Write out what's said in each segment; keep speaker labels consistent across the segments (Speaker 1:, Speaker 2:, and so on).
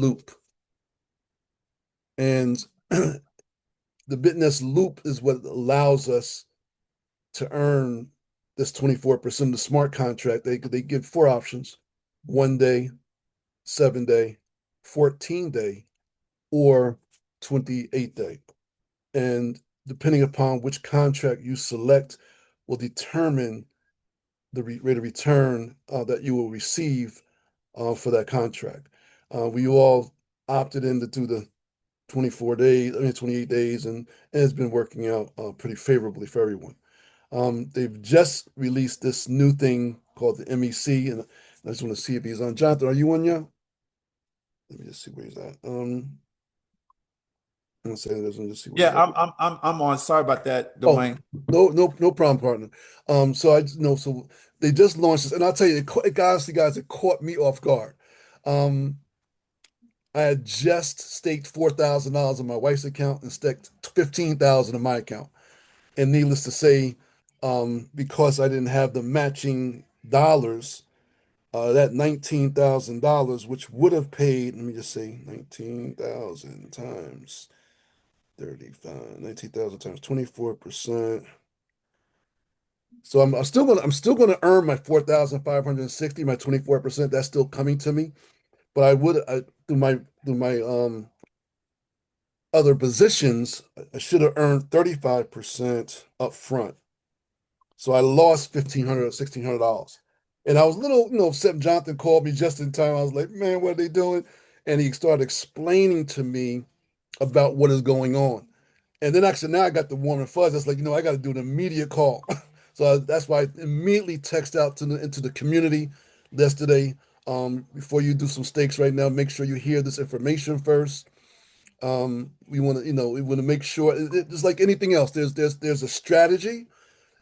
Speaker 1: loop. And the Bitnest loop is what allows us to earn this 24% of the smart contract. They give four options: 1 day, 7 day, 14 day, or 28 day. And depending upon which contract you select will determine the rate of return that you will receive for that contract. We all opted in to do the 24 days, I mean 28 days, and it's been working out pretty favorably for everyone. They've just released this new thing called the MEC, and I just want to see if he's on. Jonathan, are you on yet? Let me just see where he's at. I'm gonna say this and just see where
Speaker 2: Yeah,
Speaker 1: he's at.
Speaker 2: I'm on. Sorry about that,
Speaker 1: Oh,
Speaker 2: Dwayne.
Speaker 1: no problem, partner. So I know so they just launched this, and I'll tell you, guys, it caught me off guard. Um, I had just staked $4,000 in my wife's account and staked 15,000 in my account. And needless to say, because I didn't have the matching dollars, that $19,000, which would have paid, let me just say, 19,000 times 35, 19,000 times 24%. So I'm still gonna earn my 4,560, my 24%. That's still coming to me. But through my other positions, I should have earned 35% up front. So I lost $1,500 or $1,600. And I was a little, upset. Jonathan called me just in time. I was like, man, what are they doing? And he started explaining to me about what is going on. And then actually now I got the warm and fuzz. That's like, I got to do an immediate call. So that's why I immediately text out into the community yesterday. Before you do some stakes right now, make sure you hear this information first. We want to make sure it's like anything else. There's a strategy.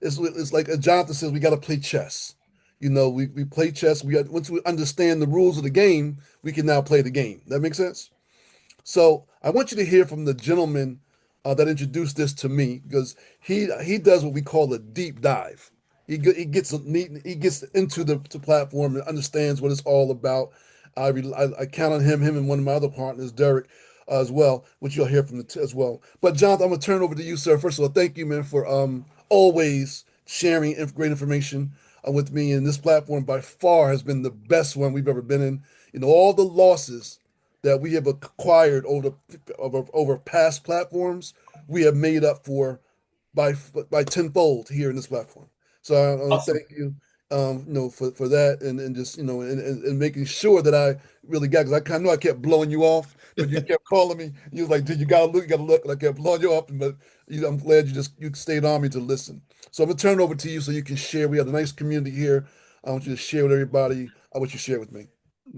Speaker 1: It's like Jonathan says, we got to play chess. We play chess. Once we understand the rules of the game, we can now play the game. That makes sense? So I want you to hear from the gentleman that introduced this to me because he does what we call a deep dive. He gets into the platform and understands what it's all about. I count on him and one of my other partners, Derek, as well, which you'll hear from as well. But Jonathan, I'm gonna turn over to you, sir. First of all, thank you, man, for always sharing great information with me. And this platform by far has been the best one we've ever been in. All the losses that we have acquired over past platforms, we have made up for by by tenfold here in this platform. So I
Speaker 2: Awesome.
Speaker 1: thank you, for that and just and making sure that I really got because I kind of know I kept blowing you off, but you kept calling me. You was like, "Dude, you gotta look," and I kept blowing you off, but I'm glad you stayed on me to listen. So I'm gonna turn it over to you so you can share. We have a nice community here. I want you to share with everybody what you share with me.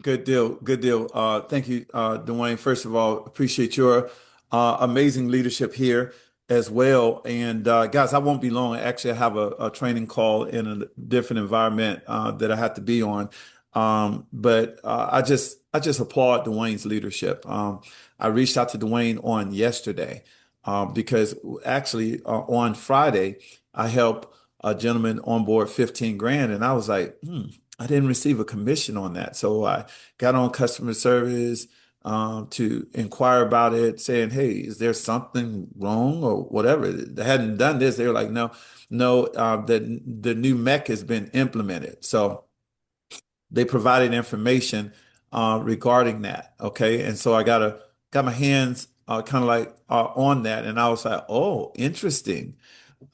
Speaker 2: Good deal. Good deal. Thank you, Dwayne. First of all, appreciate your amazing leadership here as well. And guys, I won't be long. Actually, I have a training call in a different environment that I have to be on. But I just applaud Dwayne's leadership. I reached out to Dwayne on yesterday because actually on Friday I helped a gentleman onboard 15 grand, and I was like, I didn't receive a commission on that. So I got on customer service to inquire about it, saying, "Hey, is there something wrong or whatever?" They hadn't done this. They were like, "No, no, the new MEC has been implemented." So they provided information regarding that. Okay, and so I got my hands kind of like on that, and I was like, "Oh, interesting."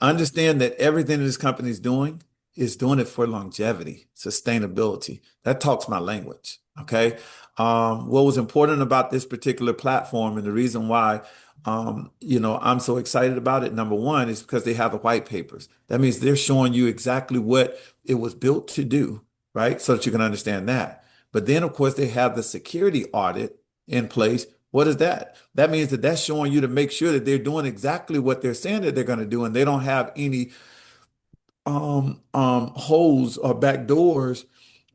Speaker 2: Understand that everything this company is doing it for longevity, sustainability. That talks my language. Okay. What was important about this particular platform and the reason why, I'm so excited about it, number one, is because they have the white papers. That means they're showing you exactly what it was built to do, right? So that you can understand that. But then, of course, they have the security audit in place. What is that? That means that that's showing you to make sure that they're doing exactly what they're saying that they're going to do, and they don't have any holes or back doors,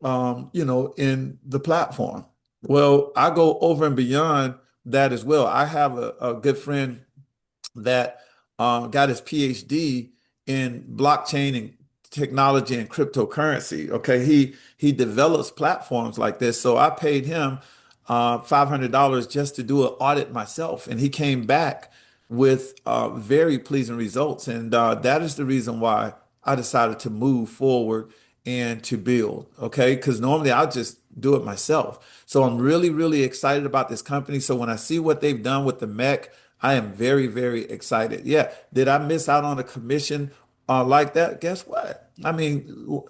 Speaker 2: in the platform. Well, I go over and beyond that as well. I have a good friend that got his PhD in blockchain and technology and cryptocurrency. Okay, he develops platforms like this. So I paid him $500 just to do an audit myself. And he came back with very pleasing results. And that is the reason why I decided to move forward and to build. Okay. Because normally I'll just do it myself. So I'm really, really excited about this company. So when I see what they've done with the MEC, I am very, very excited. Yeah. Did I miss out on a commission like that? Guess what? I mean,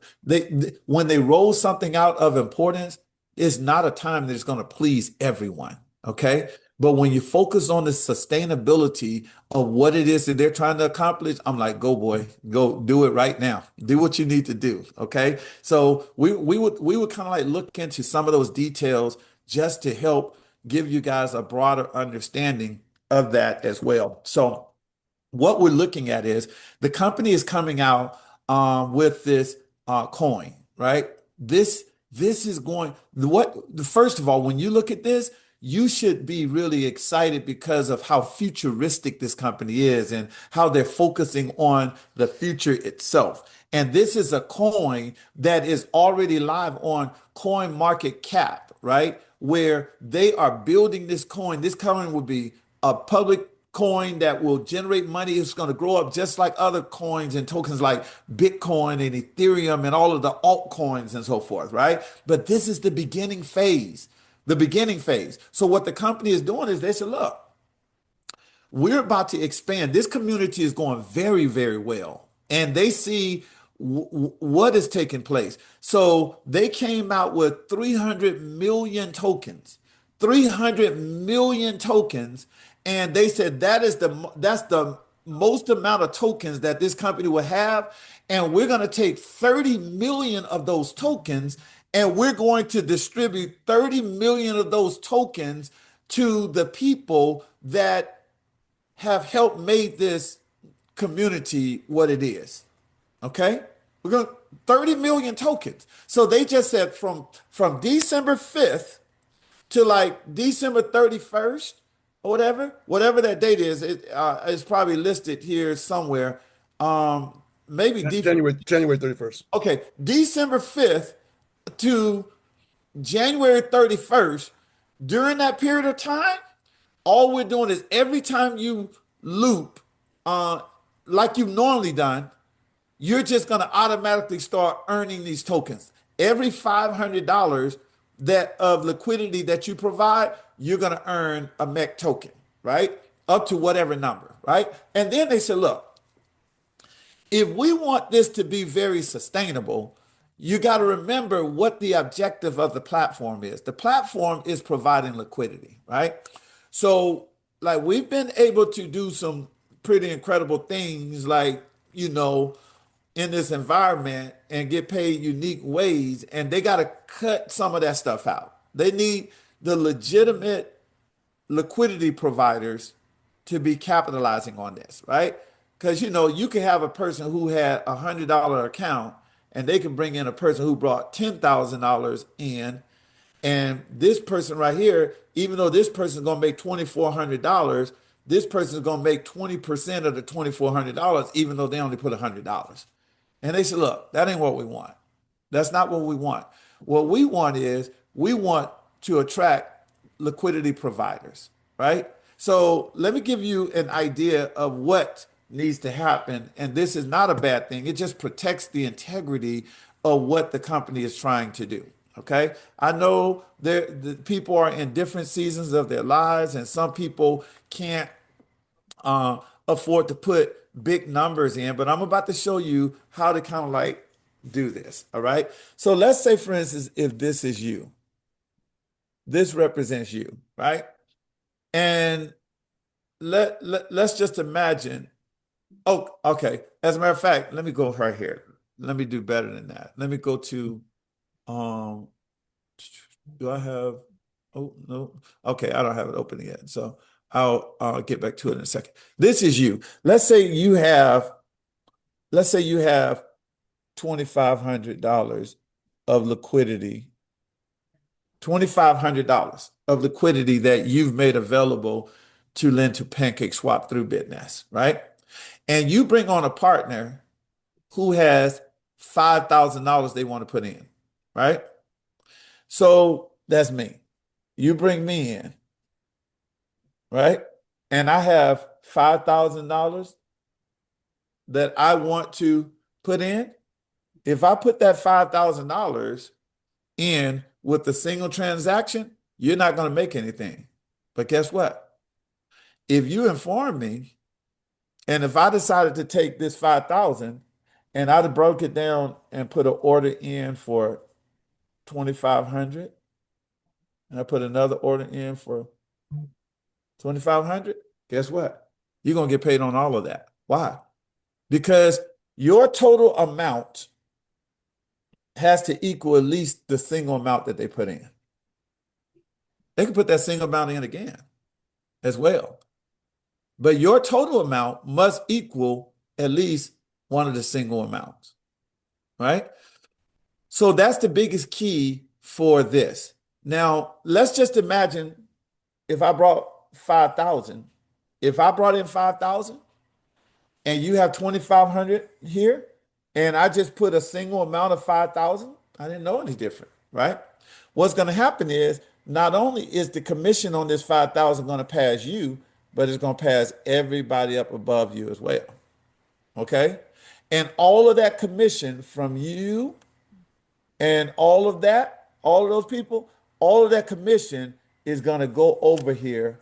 Speaker 2: when they roll something out of importance, it's not a time that's going to please everyone. Okay. But when you focus on the sustainability of what it is that they're trying to accomplish, I'm like, go boy, go do it right now. Do what you need to do. Okay. So we would kind of like look into some of those details just to help give you guys a broader understanding of that as well. So what we're looking at is the company is coming out with this coin, right? This is going first of all, when you look at this, you should be really excited because of how futuristic this company is and how they're focusing on the future itself. And this is a coin that is already live on Coin Market Cap, right? Where they are building this coin. This coin will be a public coin that will generate money. It's going to grow up just like other coins and tokens like Bitcoin and Ethereum and all of the altcoins and so forth, right? But this is the beginning phase, the beginning phase. So what the company is doing is they said, look, we're about to expand. This community is going very, very well. And they see what is taking place. So they came out with 300 million tokens, 300 million tokens. And they said that's the most amount of tokens that this company will have. And we're going to take 30 million of those tokens and we're going to distribute 30 million of those tokens to the people that have helped made this community what it is. Okay? We're going 30 million tokens. So they just said from December 5th to like December 31st or whatever that date is, it's probably listed here somewhere. Maybe
Speaker 1: January 31st.
Speaker 2: okay, December 5th to January 31st. During that period of time, all we're doing is every time you loop, uh, like you've normally done, you're just going to automatically start earning these tokens. Every $500 that of liquidity that you provide, you're going to earn a MEC token, right? Up to whatever number, right? And then they said, look, if we want this to be very sustainable, you got to remember what the objective of the platform is. The platform is providing liquidity, right? So, like, we've been able to do some pretty incredible things, like, you know, in this environment and get paid unique ways, and they got to cut some of that stuff out. They need the legitimate liquidity providers to be capitalizing on this, right? Because you can have a person who had $100 account and they can bring in a person who brought $10,000 in. And this person right here, even though this person is going to make $2,400, this person is going to make 20% of the $2,400, even though they only put $100. And they said, look, that ain't what we want. That's not what we want. What we want is we want to attract liquidity providers, right? So let me give you an idea of what needs to happen. And this is not a bad thing. It just protects the integrity of what the company is trying to do. Okay. I know the people are in different seasons of their lives, and some people can't uh, afford to put big numbers in, but I'm about to show you how to kind of like do this. All right. So let's say, for instance, if this is you, this represents you, right? And let's just imagine. Oh, okay. As a matter of fact, let me go right here. Let me do better than that. Let me go to, um, do I have, oh, no. Okay. I don't have it open yet. So I'll get back to it in a second. This is you. Let's say you have $2,500 of liquidity, $2,500 of liquidity that you've made available to lend to Pancake Swap through Bitnest, right? And you bring on a partner who has $5,000 they want to put in, right? So that's me. You bring me in, right? And I have $5,000 that I want to put in. If I put that $5,000 in with a single transaction, you're not going to make anything. But guess what? If you inform me, and if I decided to take this 5,000 and I'd have broke it down and put an order in for 2,500, and I put another order in for 2,500, guess what? You're going to get paid on all of that. Why? Because your total amount has to equal at least the single amount that they put in. They can put that single amount in again as well. But your total amount must equal at least one of the single amounts, right? So that's the biggest key for this. Now, let's just imagine if I brought 5,000. If I brought in 5,000 and you have 2,500 here, and I just put a single amount of 5,000, I didn't know any different, right? What's going to happen is not only is the commission on this 5,000 going to pass you, but it's going to pass everybody up above you as well. Okay? And all of that commission from you and all of that, all of those people, all of that commission is going to go over here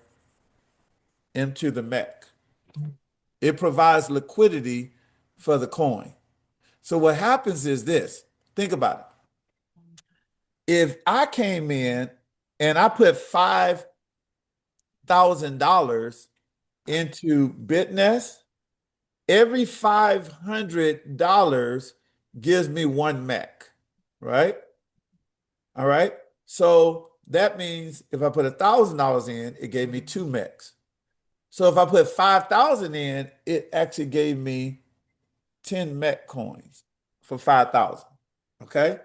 Speaker 2: into the MEC. It provides liquidity for the coin. So what happens is this. Think about it. If I came in and I put $5,000 into Bitnest, every $500 gives me one MEC, right? All right. So that means if I put $1,000 in, it gave me two MECs. So if I put 5,000 in, it actually gave me 10 MEC coins for 5,000. Okay.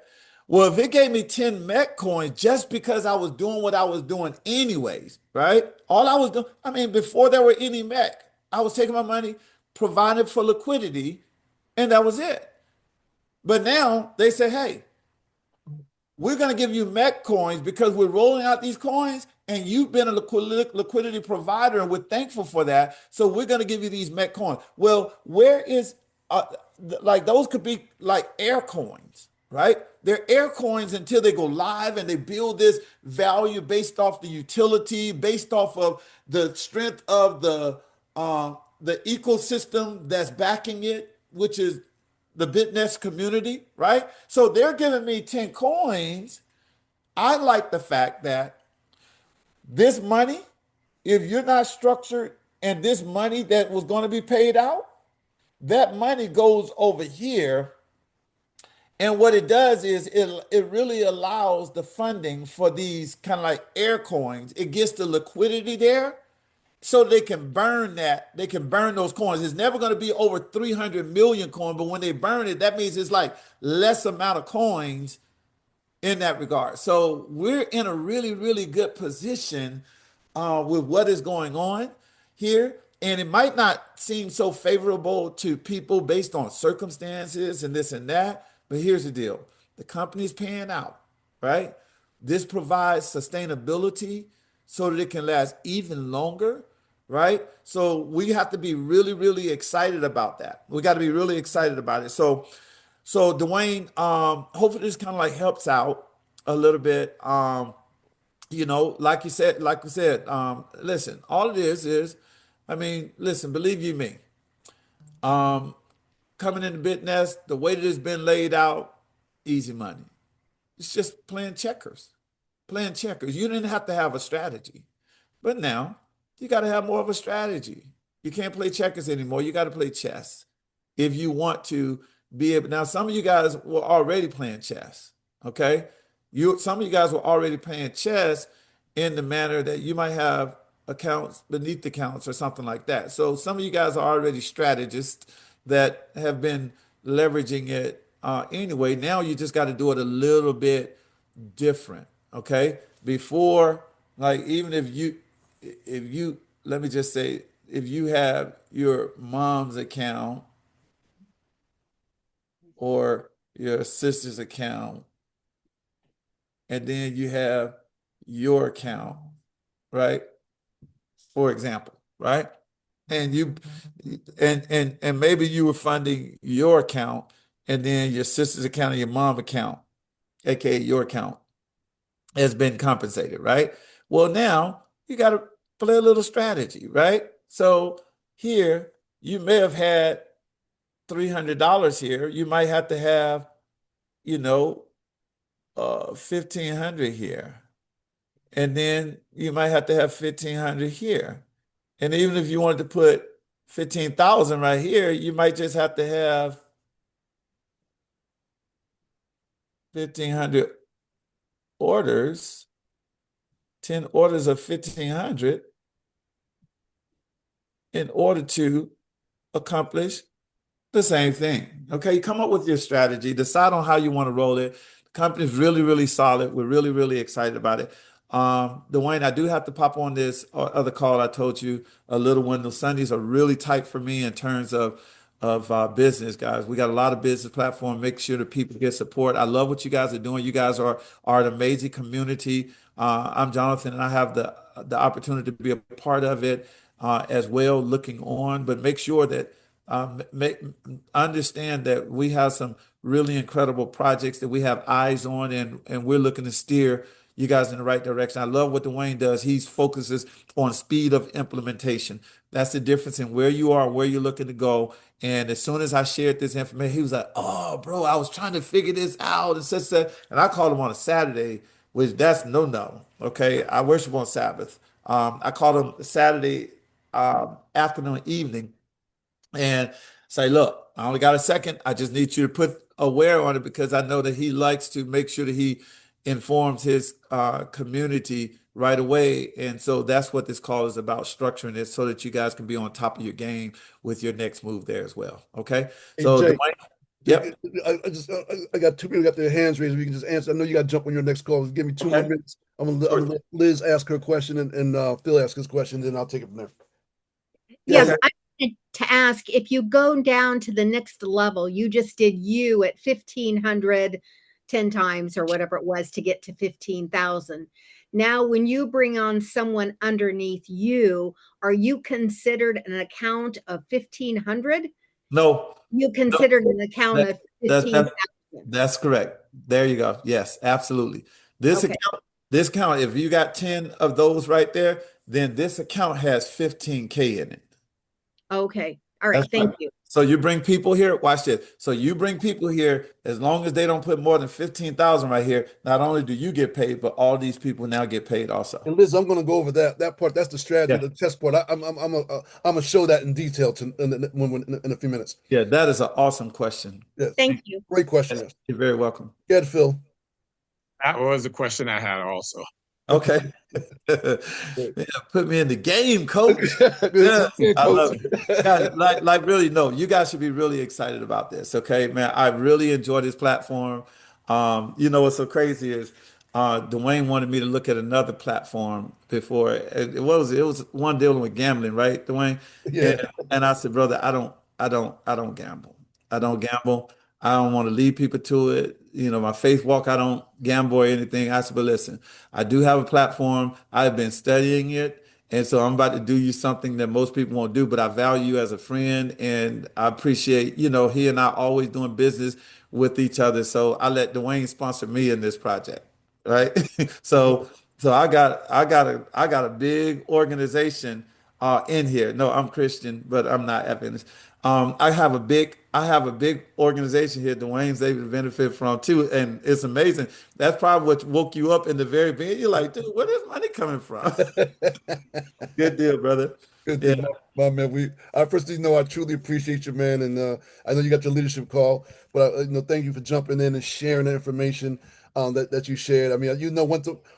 Speaker 2: Well, if it gave me 10 MEC coins just because I was doing what I was doing anyways, right? All I was doing, I mean, before there were any MEC, I was taking my money, providing for liquidity, and that was it. But now they say, hey, we're going to give you MEC coins because we're rolling out these coins and you've been a liquidity provider and we're thankful for that. So we're going to give you these MEC coins. Well, where is, like those could be like air coins, right? They're air coins until they go live and they build this value based off the utility, based off of the strength of the ecosystem that's backing it, which is the Bitnest community, right? So they're giving me 10 coins. I like the fact that this money, if you're not structured and this money that was going to be paid out, that money goes over here. And what it does is it really allows the funding for these kind of like air coins. It gets the liquidity there so they can burn that. They can burn those coins. It's never going to be over 300 million coins, but when they burn it, that means it's like less amount of coins in that regard. So we're in a really, really good position with what is going on here. And it might not seem so favorable to people based on circumstances and this and that. But here's the deal, the company's paying out, right? This provides sustainability so that it can last even longer, right? So we have to be really, really excited about that. We got to be really excited about it. So Dwayne, hopefully this kind of like helps out a little bit. Like you said, listen, all it is, I mean, listen, believe you me, um, coming into Bitnest, the way that it's been laid out, easy money. It's just playing checkers, playing checkers. You didn't have to have a strategy, but now you got to have more of a strategy. You can't play checkers anymore. You got to play chess if you want to be able. Now, some of you guys were already playing chess. Okay, some of you guys were already playing chess in the manner that you might have accounts beneath accounts or something like that. So some of you guys are already strategists that have been leveraging it anyway. Now you just got to do it a little bit different. Okay, before, like, even if you let me just say, if you have your mom's account or your sister's account, and then you have your account, right? For example, right? And you and maybe you were funding your account and then your sister's account and your mom account, aka your account, has been compensated, right? Well, now you got to play a little strategy, right? So here you may have had $300 here. You might have to have, you know, 1,500 here. And then you might have to have 1,500 here. And even if you wanted to put 15,000 right here, you might just have to have 1,500 orders, 10 orders of 1,500 in order to accomplish the same thing. Okay, you come up with your strategy, decide on how you want to roll it. The company's really, really solid. We're really, really excited about it. Dwayne, I do have to pop on this other call I told you a little one. The Sundays are really tight for me in terms of business, guys. We got a lot of business platform. Make sure that people get support. I love what you guys are doing. You guys are an amazing community. I'm Jonathan, and I have the opportunity to be a part of it as well, looking on. But make sure that make understand that we have some really incredible projects that we have eyes on, and we're looking to steer you guys in the right direction. I love what Dwayne does. He focuses on speed of implementation. That's the difference in where you are, where you're looking to go. And as soon as I shared this information, he was like, "Oh, bro, I was trying to figure this out," and such that. And I called him on a Saturday, which that's no. Okay, I worship on Sabbath. I called him Saturday afternoon, evening and say, look, I only got a second. I just need you to put aware on it because I know that he likes to make sure that he informs his community right away. And so that's what this call is about, structuring it so that you guys can be on top of your game with your next move there as well. Okay.
Speaker 1: Hey
Speaker 2: So,
Speaker 1: Jay,
Speaker 2: Dwayne, yep.
Speaker 1: I got two people got their hands raised. We can just answer. I know you got to jump on your next call. Give me two more
Speaker 2: Okay.
Speaker 1: minutes. I'm
Speaker 2: Sure.
Speaker 1: gonna let Liz ask her question and Phil ask his question, then I'll take it from there.
Speaker 3: Yes,
Speaker 1: Yes.
Speaker 2: Okay.
Speaker 3: I wanted to ask if you go down to the next level, you just did you at 1,500 10 times or whatever it was to get to 15,000. Now, when you bring on someone underneath you, are you considered an account of 1,500?
Speaker 2: No,
Speaker 3: You
Speaker 2: no,
Speaker 3: considered an account
Speaker 2: that,
Speaker 3: of
Speaker 2: that, that,
Speaker 3: 15,000.
Speaker 2: that's correct. There you go. Yes, absolutely. This
Speaker 3: Okay.
Speaker 2: account, this account, if you got 10 of those right there, then this account has 15K in it.
Speaker 3: Okay. All
Speaker 2: That's
Speaker 3: right.
Speaker 2: right.
Speaker 3: Thank you.
Speaker 2: So you bring people here, watch this. So you bring people here, as long as they don't put more than 15,000 right here, not only do you get paid, but all these people now get paid also.
Speaker 1: And Liz, I'm going to go over that part. That's the strategy,
Speaker 2: Yeah.
Speaker 1: the test part. I'm gonna show that in detail in a few minutes.
Speaker 2: Yeah, that is an awesome question.
Speaker 1: Yes,
Speaker 3: Thank you.
Speaker 1: great question.
Speaker 2: Yes,
Speaker 1: Yes,
Speaker 2: you're very welcome.
Speaker 1: get Phil.
Speaker 4: That was a question I had also.
Speaker 2: Okay. Yeah, put me in the game, coach. Yes,
Speaker 1: Good
Speaker 2: I
Speaker 1: coach.
Speaker 2: love it. Guys, like really, no, you guys should be really excited about this. Okay, man. I really enjoy this platform. What's so crazy is Dwayne wanted me to look at another platform before. It was one dealing with gambling, right, Dwayne?
Speaker 1: Yeah.
Speaker 2: And I said, brother, I don't gamble. I don't gamble. I don't want to lead people to it. My faith walk, I don't gamble or anything. I said, but listen, I do have a platform. I've been studying it. And so I'm about to do you something that most people won't do, but I value you as a friend and I appreciate, he and I always doing business with each other. So I let Dwayne sponsor me in this project, right? So so I got a big organization in here. No, I'm Christian, but I'm not Adventist. I have a big organization here. Dwayne's able to benefit from too, and it's amazing. That's probably what woke you up in the very beginning. You're like, dude, where is money coming from? Good deal, brother.
Speaker 1: Good
Speaker 2: Yeah,
Speaker 1: deal, my man. I first, I truly appreciate you, man, and I know you got your leadership call, but thank you for jumping in and sharing the information that you shared. I mean,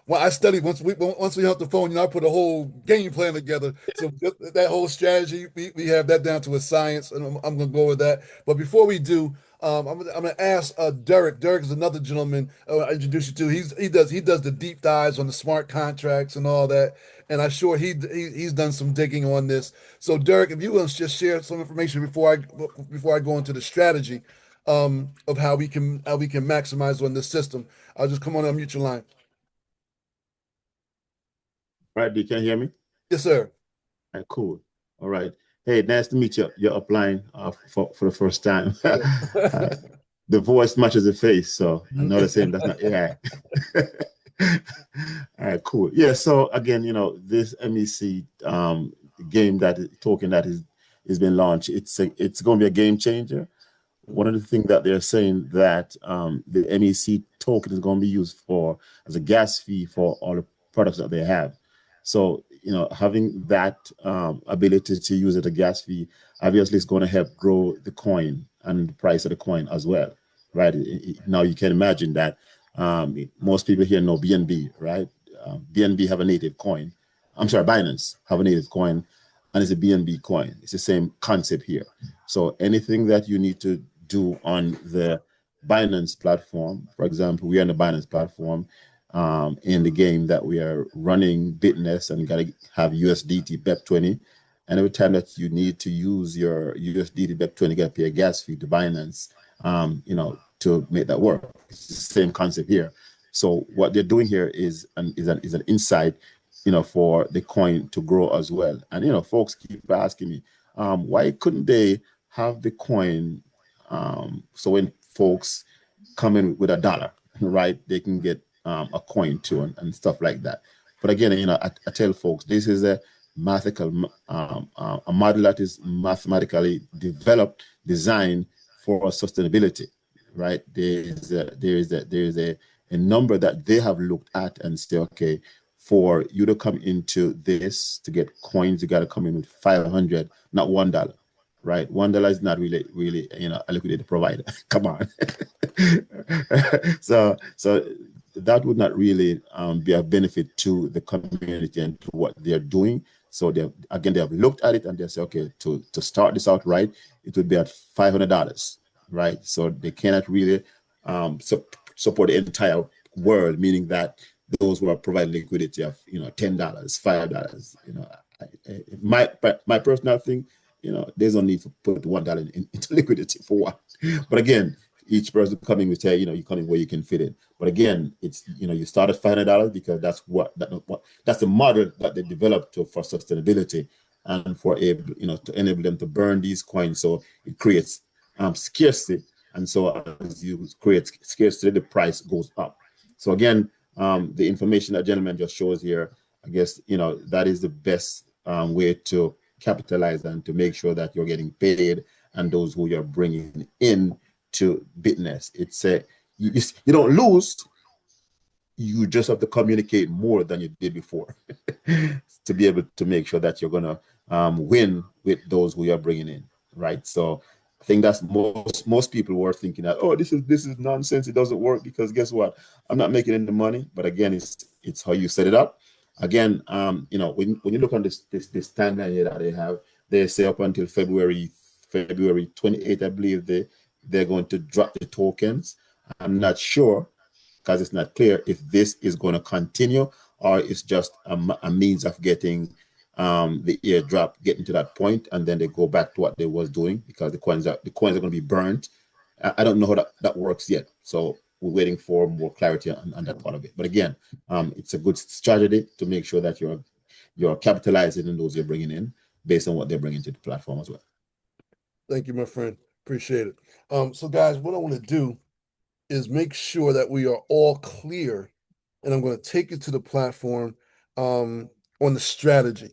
Speaker 1: when I studied, once we hung the phone, I put a whole game plan together. So that whole strategy, we have that down to a science, and I'm going to go with that. But before we do, I'm going to ask Derek. Derek is another gentleman I introduce you to. He does the deep dives on the smart contracts and all that, and I'm sure he's done some digging on this. So Derek, if you want to just share some information before I go into the strategy of how we can maximize on this system, I'll just come on and mute your line.
Speaker 5: Right, D, can you hear me?
Speaker 1: Yes, sir.
Speaker 5: All right, cool. All right. Hey, nice to meet you. You're upline for the first time. Uh, the voice matches the face, so I know they're saying that's not AI. All right, cool. Yeah, so again, this MEC game token that is been launched, it's going to be a game changer. One of the things that they're saying that the MEC token is going to be used for as a gas fee for all the products that they have. So, having that ability to use it as a gas fee, obviously is going to help grow the coin and the price of the coin as well, right? Now you can imagine that most people here know BNB, right? BNB have a native coin. I'm sorry, Binance have a native coin, and it's a BNB coin. It's the same concept here. So anything that you need to do on the Binance platform, for example, we are on the Binance platform in the game that we are running Bitnest and got to have USDT BEP20. And every time that you need to use your USDT BEP20, you got to pay a gas fee to Binance, to make that work. It's the same concept here. So what they're doing here is an insight, for the coin to grow as well. And folks keep asking me, why couldn't they have the coin so when folks come in with $1, right, they can get a coin too and stuff like that. But again, I tell folks this is a mathematical a model that is mathematically developed, designed for sustainability, right? There is a number that they have looked at and say, okay, for you to come into this to get coins, you got to come in with 500, not $1, right? $1 is not really a liquidity provider. Come on. So that would not really be a benefit to the community and to what they're doing. So they have looked at it and they say, okay, to start this out right, it would be at $500, right? So they cannot really support the entire world, meaning that those who are providing liquidity of $10, $5, my personal thing, there's no need to put $1 into liquidity for what. But again, each person coming will say, you come in where you can fit in. But again, it's you start at $500 because that's the model that they developed for sustainability and for to enable them to burn these coins. So it creates scarcity, and so as you create scarcity, the price goes up. So again, the information that gentleman just shows here, I guess that is the best way to capitalize and to make sure that you're getting paid and those who you're bringing in to Bitnest. It's you don't lose, you just have to communicate more than you did before to be able to make sure that you're gonna win with those who you're bringing in, right? So I think that's most people were thinking that, oh, this is nonsense. It doesn't work because guess what? I'm not making any money. But again, it's how you set it up. Again, when you look on this timeline here that they say up until February 28th, I believe they're going to drop the tokens. I'm not sure because it's not clear if this is going to continue or it's just a means of getting the airdrop getting to that point, and then they go back to what they was doing because the coins are going to be burnt. I don't know how that works yet, so we're waiting for more clarity on that part of it. But again, it's a good strategy to make sure that you're capitalizing on those you're bringing in based on what they're bringing to the platform as well.
Speaker 1: Thank you, my friend. Appreciate it. So guys, what I want to do is make sure that we are all clear, and I'm going to take you to the platform on the strategy.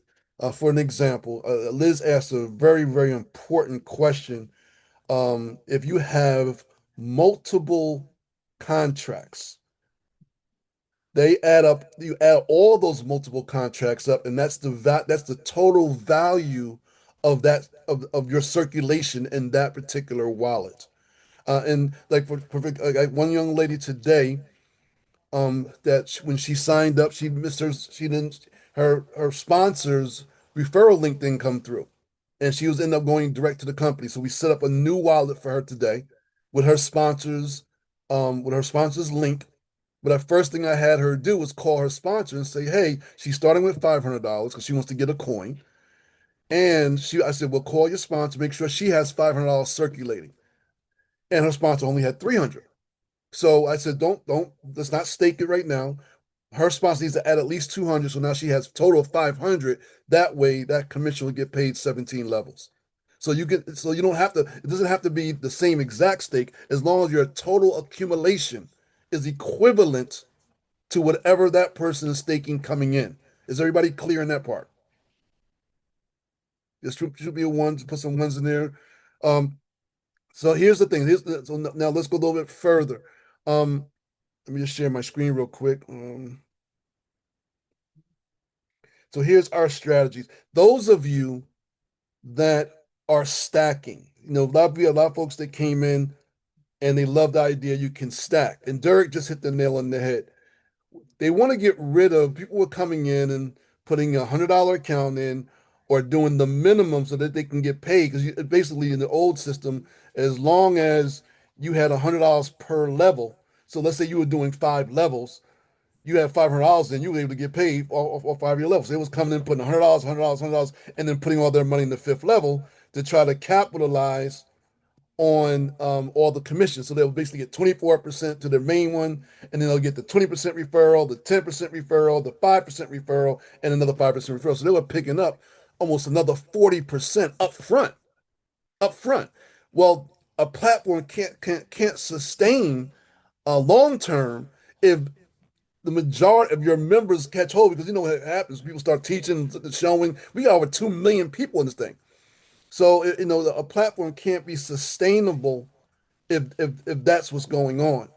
Speaker 1: For an example, Liz asked a very, very important question. If you have multiple contracts, they add up, you add all those multiple contracts up, and that's the total value of of your circulation in that particular wallet. And like for like one young lady today, when she signed up, she didn't her sponsor's referral link didn't come through, and she was ended up going direct to the company. So we set up a new wallet for her today with her sponsor's link. But the first thing I had her do was call her sponsor and say, "Hey, she's starting with $500 because she wants to get a coin." And I said, "Well, call your sponsor, make sure she has $500 circulating." And her sponsor only had 300. So I said, don't, let's not stake it right now. Her sponsor needs to add at least 200, so now she has a total of 500. That way, that commission will get paid 17 levels. So you don't have to, it doesn't have to be the same exact stake as long as your total accumulation is equivalent to whatever that person is staking coming in. Is everybody clear in that part? There should be a one, put some ones in there. Um, so here's the thing. So now let's go a little bit further. Let me just share my screen real quick. So here's our strategies. Those of you that are stacking, a lot of folks that came in and they love the idea you can stack. And Derek just hit the nail on the head. They want to get rid of people who are coming in and putting $100 account in or doing the minimum so that they can get paid. Because basically in the old system, as long as you had $100 per level, so let's say you were doing 5 levels, you had $500 in, you were able to get paid off 5 year levels. They was coming in putting $100, $100, $100, and then putting all their money in the 5th level to try to capitalize on all the commissions. So they'll basically get 24% to their main one, and then they'll get the 20% referral, the 10% referral, the 5% referral, and another 5% referral. So they were picking up almost another 40% up front. Up front. Well, a platform can't sustain long term if the majority of your members catch hold, because you know what happens. People start teaching, showing. We got over 2 million people in this thing. So a platform can't be sustainable if that's what's going on.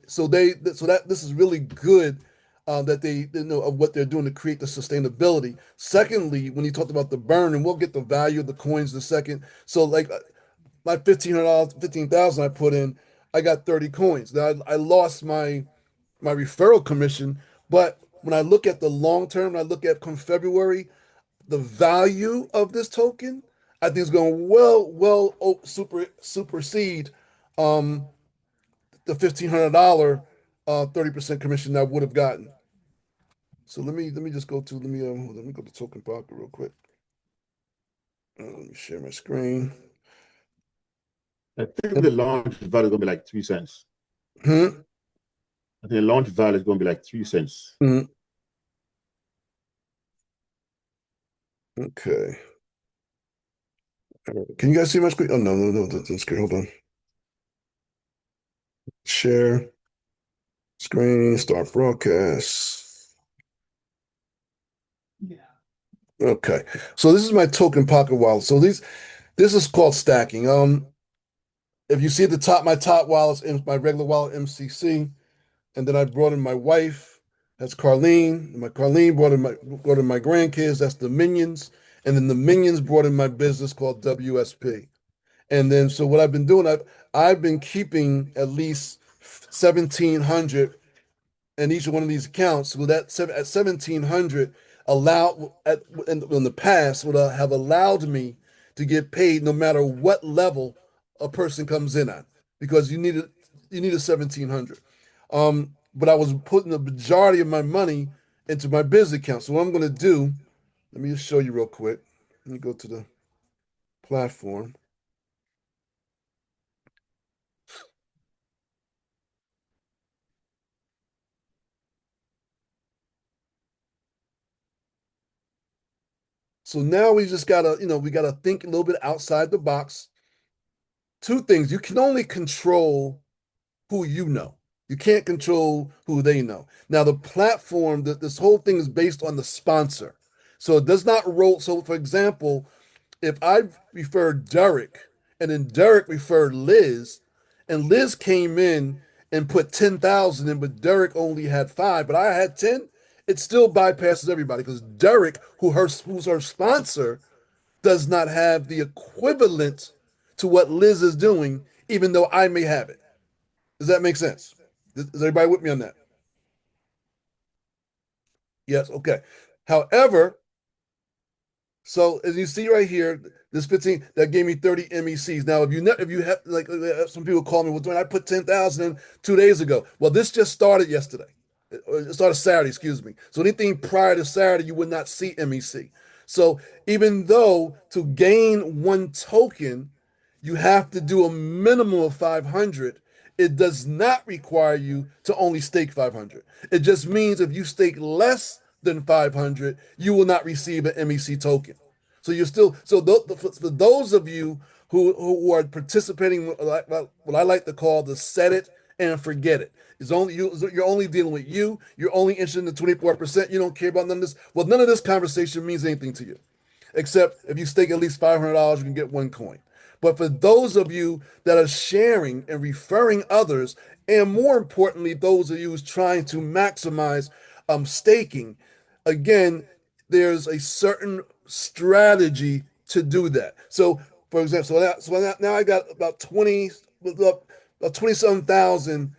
Speaker 1: So this is really good that they know of what they're doing to create the sustainability. Secondly, when you talked about the burn, and we'll get the value of the coins in a second. So like my $1,500, 15,000 I put in, I got 30 coins. Now I lost my referral commission, but when I look at the long term, I look at come February, the value of this token, I think it's going to supersede um, the $1,500 30% commission I would have gotten. So let me just go to let me go to Token Pocket real quick. Let me share my screen.
Speaker 5: I think the launch value is going to be like 3 cents.
Speaker 1: Hmm?
Speaker 5: I think the launch value is going to be like 3 cents.
Speaker 1: Hmm. Okay. Can you guys see my screen? Oh no, that's screen. Hold on. Share screen, start broadcast. Okay. So this is my Token Pocket wallet. So this is called stacking. If you see at the top, my top wallet's in my regular wallet, MCC, and then I brought in my wife, that's Carlene. My Carlene brought in my grandkids, that's the Minions, and then the Minions brought in my business called WSP. And then so what I've been doing, I've been keeping at least 1,700 in each one of these accounts. So at 1,700 in the past would have allowed me to get paid no matter what level a person comes in at, because you needed 1,700. But I was putting the majority of my money into my business account. So what I'm going to do, let me just show you real quick. Let me go to the platform. So now we just gotta, we gotta think a little bit outside the box. Two things: you can only control who you know. You can't control who they know. Now, the platform, this whole thing is based on the sponsor. So it does not roll. So, for example, if I referred Derek and then Derek referred Liz, and Liz came in and put 10,000 in, but Derek only had 5, but I had 10, it still bypasses everybody because Derek, who's her sponsor, does not have the equivalent to what Liz is doing, even though I may have it. Does that make sense? Is everybody with me on that? Yes, okay. However, so as you see right here, this 15 that gave me 30 MECs. Now, if you have like some people call me, well, Dwayne, I put 10,000 in 2 days ago. Well, this just started yesterday. It started Saturday, excuse me. So anything prior to Saturday, you would not see MEC. So even though to gain one token, you have to do a minimum of 500. It does not require you to only stake 500. It just means if you stake less than 500, you will not receive an MEC token. So you're still for those of you who are participating what I like to call the set it and forget it. It's only you. You're only dealing with you. You're only interested in the 24%. You don't care about none of this. Well, none of this conversation means anything to you, except if you stake at least $500, you can get one coin. But for those of you that are sharing and referring others, and more importantly, those of you who's trying to maximize staking, again, there's a certain strategy to do that. So, for example, now I got about 27,000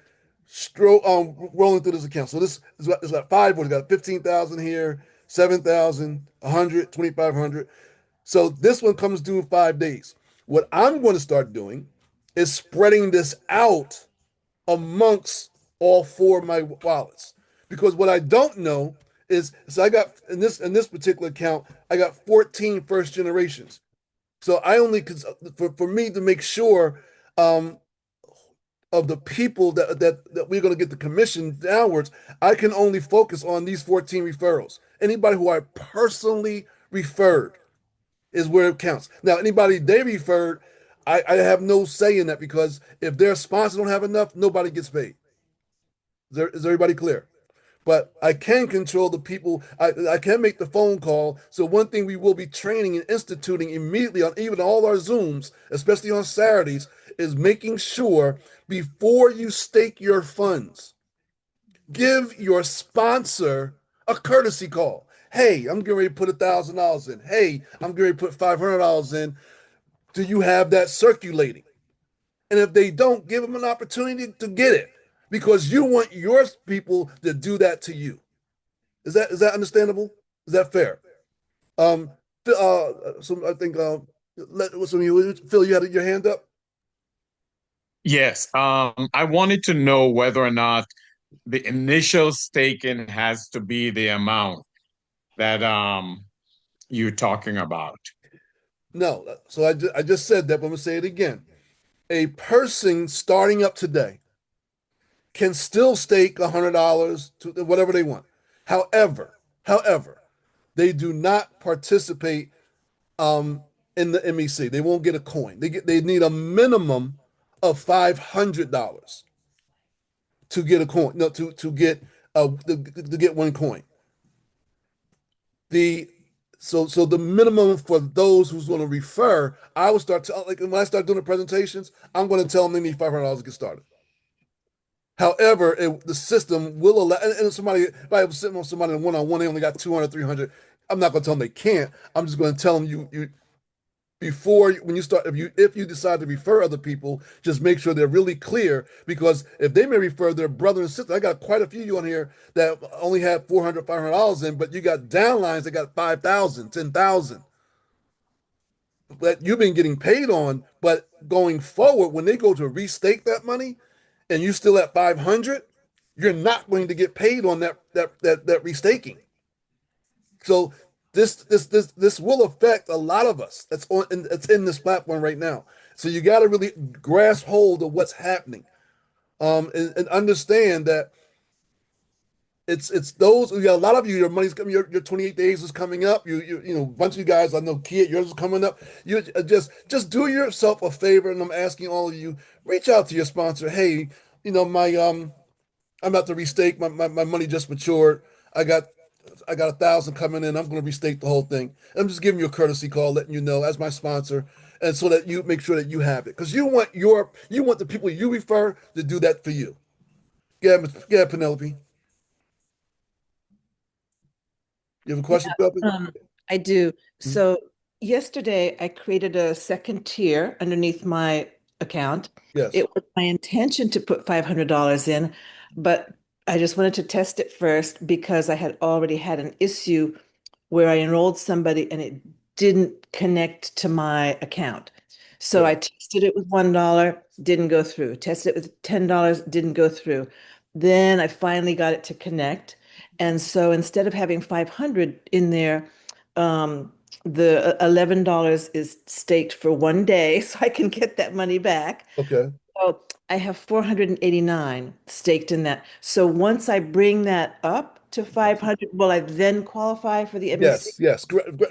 Speaker 1: rolling through this account. So this is got five boards. Got 15,000 here, 7,000, 100, 2,500. So this one comes due in 5 days. What I'm going to start doing is spreading this out amongst all four of my wallets. Because what I don't know is, so I got in this particular account, I got 14 first generations. So I only for me to make sure um, of the people that we're going to get the commission downwards, I can only focus on these 14 referrals. Anybody who I personally referred is where it counts. Now, anybody they referred, I have no say in that because if their sponsor don't have enough, nobody gets paid. Is everybody clear? But I can control the people. I can make the phone call. So one thing we will be training and instituting immediately on even all our Zooms, especially on Saturdays, is making sure before you stake your funds, give your sponsor a courtesy call. Hey, I'm getting ready to put $1,000 in. Hey, I'm getting ready to put $500 in. Do you have that circulating? And if they don't, give them an opportunity to get it because you want your people to do that to you. Is that understandable? Is that fair? Um, so I think Phil, you had your hand up.
Speaker 4: Yes. I wanted to know whether or not the initial staking has to be the amount that you're talking about.
Speaker 1: No, so I just said that, but I'm gonna say it again. A person starting up today can still stake $100 to whatever they want. However, they do not participate um, in the MEC. They won't get a coin. They need a minimum of $500 to get a coin. No, to get one coin. The so the minimum for those who's going to refer, I would start to, like when I start doing the presentations, I'm going to tell them they need $500 to get started. However, the system will allow, and somebody, if I was sitting on somebody one on one, they only got 200, 300. I'm not going to tell them they can't. I'm just going to tell them you before when you start if you decide to refer other people, just make sure they're really clear because if they may refer their brother and sister, I got quite a few of you on here that only have 400, $500 in, but you got downlines that got 5,000, 10,000 that you've been getting paid on, but going forward when they go to restake that money and you still at 500, you're not going to get paid on that restaking. So this will affect a lot of us that's in this platform right now. So you got to really grasp hold of what's happening, and understand that it's those. You got a lot of you. Your money's coming. Your 28 days is coming up. A bunch of you guys. I know, Kia, yours is coming up. You just do yourself a favor, and I'm asking all of you, reach out to your sponsor. Hey, my I'm about to restake. My money just matured. I got I got 1,000 coming in. I'm going to restake the whole thing. I'm just giving you a courtesy call, letting you know as my sponsor, and so that you make sure that you have it because you want the people you refer to do that for you. Yeah, Penelope. You have a
Speaker 6: Yeah,
Speaker 1: question, Penelope?
Speaker 6: I do.
Speaker 1: Mhm.
Speaker 6: So yesterday I created a second tier underneath my account.
Speaker 1: Yes.
Speaker 6: It was my intention to put $500 in, but I just wanted to test it first because I had already had an issue where I enrolled somebody and it didn't connect to my account. So I
Speaker 1: Okay.
Speaker 6: tested it with $1, didn't go through. Tested it with $10, didn't go through. Then I finally got it to connect. And so instead of having 500 in there, the $11 is staked for one day so I can get that money back.
Speaker 1: Okay.
Speaker 6: So I have 489 staked in that. So once I bring that up to 500, will I then qualify for the MEC?
Speaker 1: Yes, yes.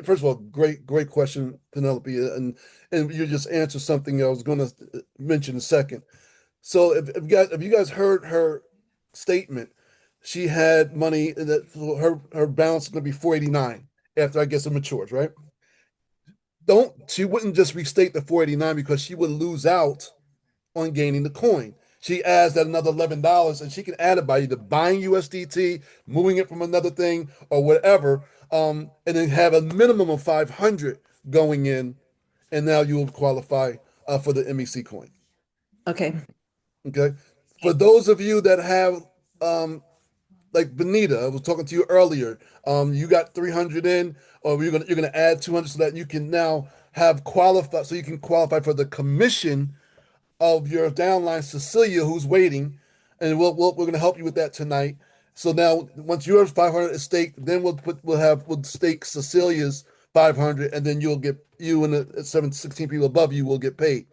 Speaker 1: First of all, great question, Penelope, and you just answered something I was going to mention in a second. So if you guys heard her statement, she had money that her balance is going to be 489 after I guess it matures, right? Don't She wouldn't just restate the 489 because she would lose out on gaining the coin. She adds that another $11 and she can add it by either buying USDT, moving it from another thing or whatever, and then have a minimum of 500 going in, and now you will qualify for the MEC coin.
Speaker 6: Okay.
Speaker 1: Okay. For those of you that have, like Benita, I was talking to you earlier, you got 300 in, or you're gonna add 200 so that you can now have qualify, so you can qualify for the commission of your downline Cecilia, who's waiting, and we're going to help you with that tonight. So now, once yours 500 is staked, then we'll stake Cecilia's 500, and then you and the 16 people above you will get paid.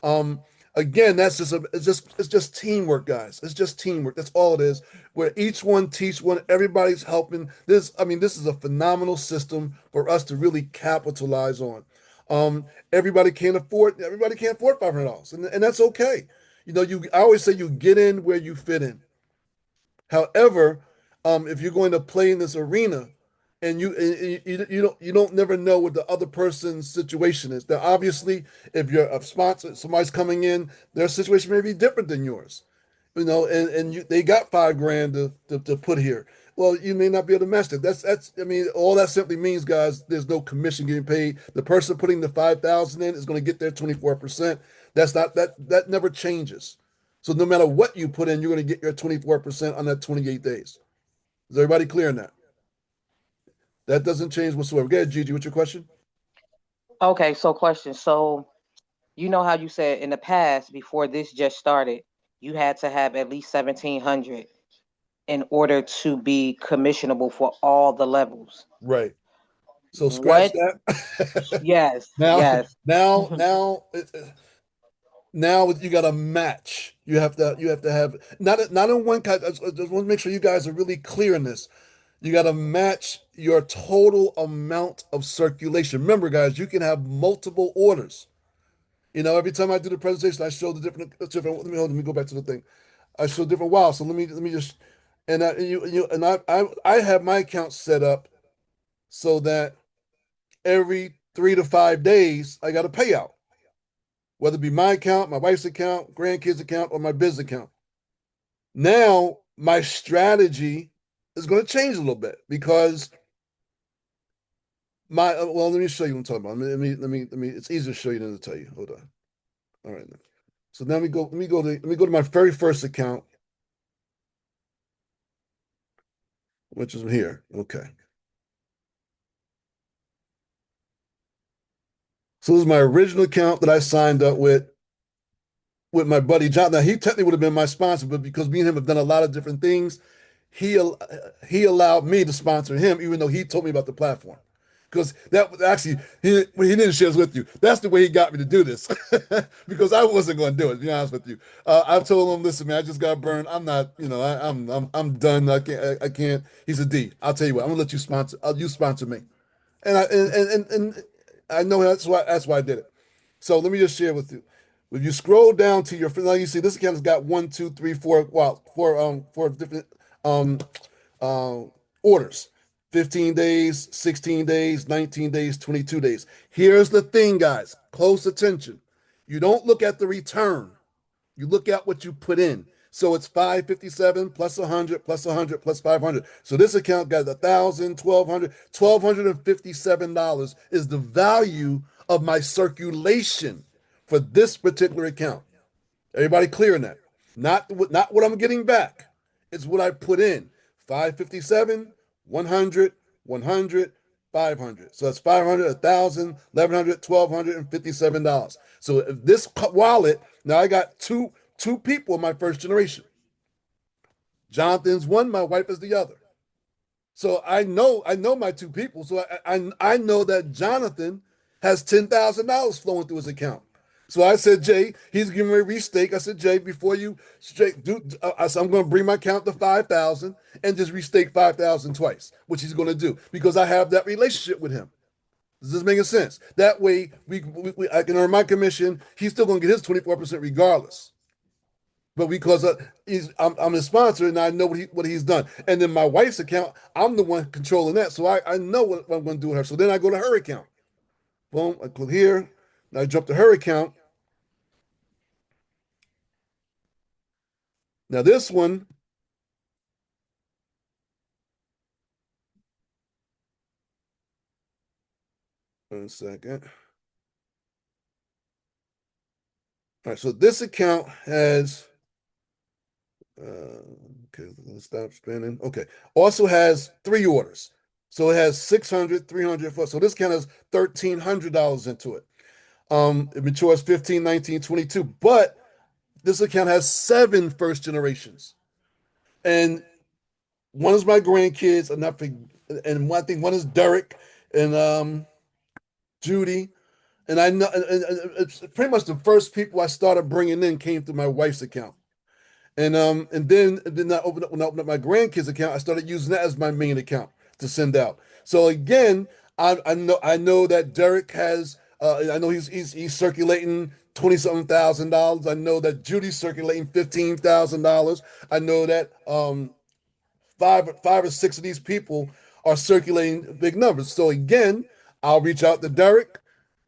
Speaker 1: Um, Again, it's just teamwork, guys. It's just teamwork. That's all it is. Where each one teach one, everybody's helping. This is a phenomenal system for us to really capitalize on. Everybody can't afford $500, and that's okay. I always say you get in where you fit in. However, if you're going to play in this arena, and you don't never know what the other person's situation is. Now, obviously, if you're a sponsor, somebody's coming in, their situation may be different than yours. They got 5 grand to put here. Well, you may not be able to match that. That's I mean, all that simply means, guys, there's no commission getting paid. The person putting the 5,000 in is going to get their 24%. That never changes. So no matter what you put in, you're going to get your 24% on that 28 days. Is everybody clear on that? That doesn't change whatsoever. Go ahead, Gigi. What's your question?
Speaker 7: Okay, so question. So you know how you said in the past before this just started, you had to have at least 1700 in order to be commissionable for all the levels.
Speaker 1: Right. So scratch
Speaker 7: What?
Speaker 1: that.
Speaker 7: Yes,
Speaker 1: now,
Speaker 7: yes.
Speaker 1: now, now, now you got to match. You have to have not in one kind. I just want to make sure you guys are really clear in this. You got to match your total amount of circulation. Remember, guys, you can have multiple orders. Every time I do the presentation, I show the different. Let me go back to the thing. I show different wow. So let me just and I, you and I have my account set up so that every 3 to 5 days I got a payout, whether it be my account, my wife's account, grandkids account, or my business account. Now my strategy is going to change a little bit because let me show you what I'm talking about. Let me. It's easier to show you than to tell you. Hold on. All right. So now let me go to my very first account, which is here. Okay. So this is my original account that I signed up with my buddy John. Now he technically would have been my sponsor, but because me and him have done a lot of different things, he allowed me to sponsor him, even though he told me about the platform. Because that was actually he didn't share this with you. That's the way he got me to do this, because I wasn't going to do it. To be honest with you, I've told him, listen, man, I just got burned. I'm not, I'm done. I can't. He's a D. I'll tell you what. I'm gonna let you sponsor. You sponsor me, and I know that's why I did it. So let me just share with you. If you scroll down to your, now you see this account has got one, two, three, four, well, four different um uh, orders. 15 days, 16 days, 19 days, 22 days. Here's the thing, guys. Close attention. You don't look at the return. You look at what you put in. So it's 557 plus 100 plus 100 plus 500. So this account got 1,000, 1,200, $1,257 is the value of my circulation for this particular account. Everybody clear on that? Not what I'm getting back. It's what I put in. 557, 100, 100, 500. So that's 500, 1,000, 1,100, $1,257. So if this wallet, now I got two people in my first generation. Jonathan's one, my wife is the other. So I know my two people. So I know that Jonathan has $10,000 flowing through his account. So I said, Jay, he's giving me a restake. I said, Jay, before you straight do, I said, I'm going to bring my count to 5,000 and just restake 5,000 twice, which he's going to do because I have that relationship with him. Does this make sense? That way, I can earn my commission. He's still going to get his 24% regardless. But because I'm his sponsor and I know what he's done. And then my wife's account, I'm the one controlling that. So I know what I'm going to do with her. So then I go to her account. Boom, I click here. I jump to her account. Now this one, one second. All right, so this account has, okay, let's stop spinning. Okay, also has 3 orders. So it has 600, 300. So this account has $1,300 into it. It matures 15, 19, 22. But this account has 7 first generations. And one is my grandkids, and I think one is Derek and Judy. And I know, and it's pretty much the first people I started bringing in came through my wife's account. And then when I opened up my grandkids account, I started using that as my main account to send out. So again, I know that Derek has I know he's circulating 20 something thousand dollars. I know that Judy's circulating $15,000. I know that five or six of these people are circulating big numbers. So again, I'll reach out to Derek.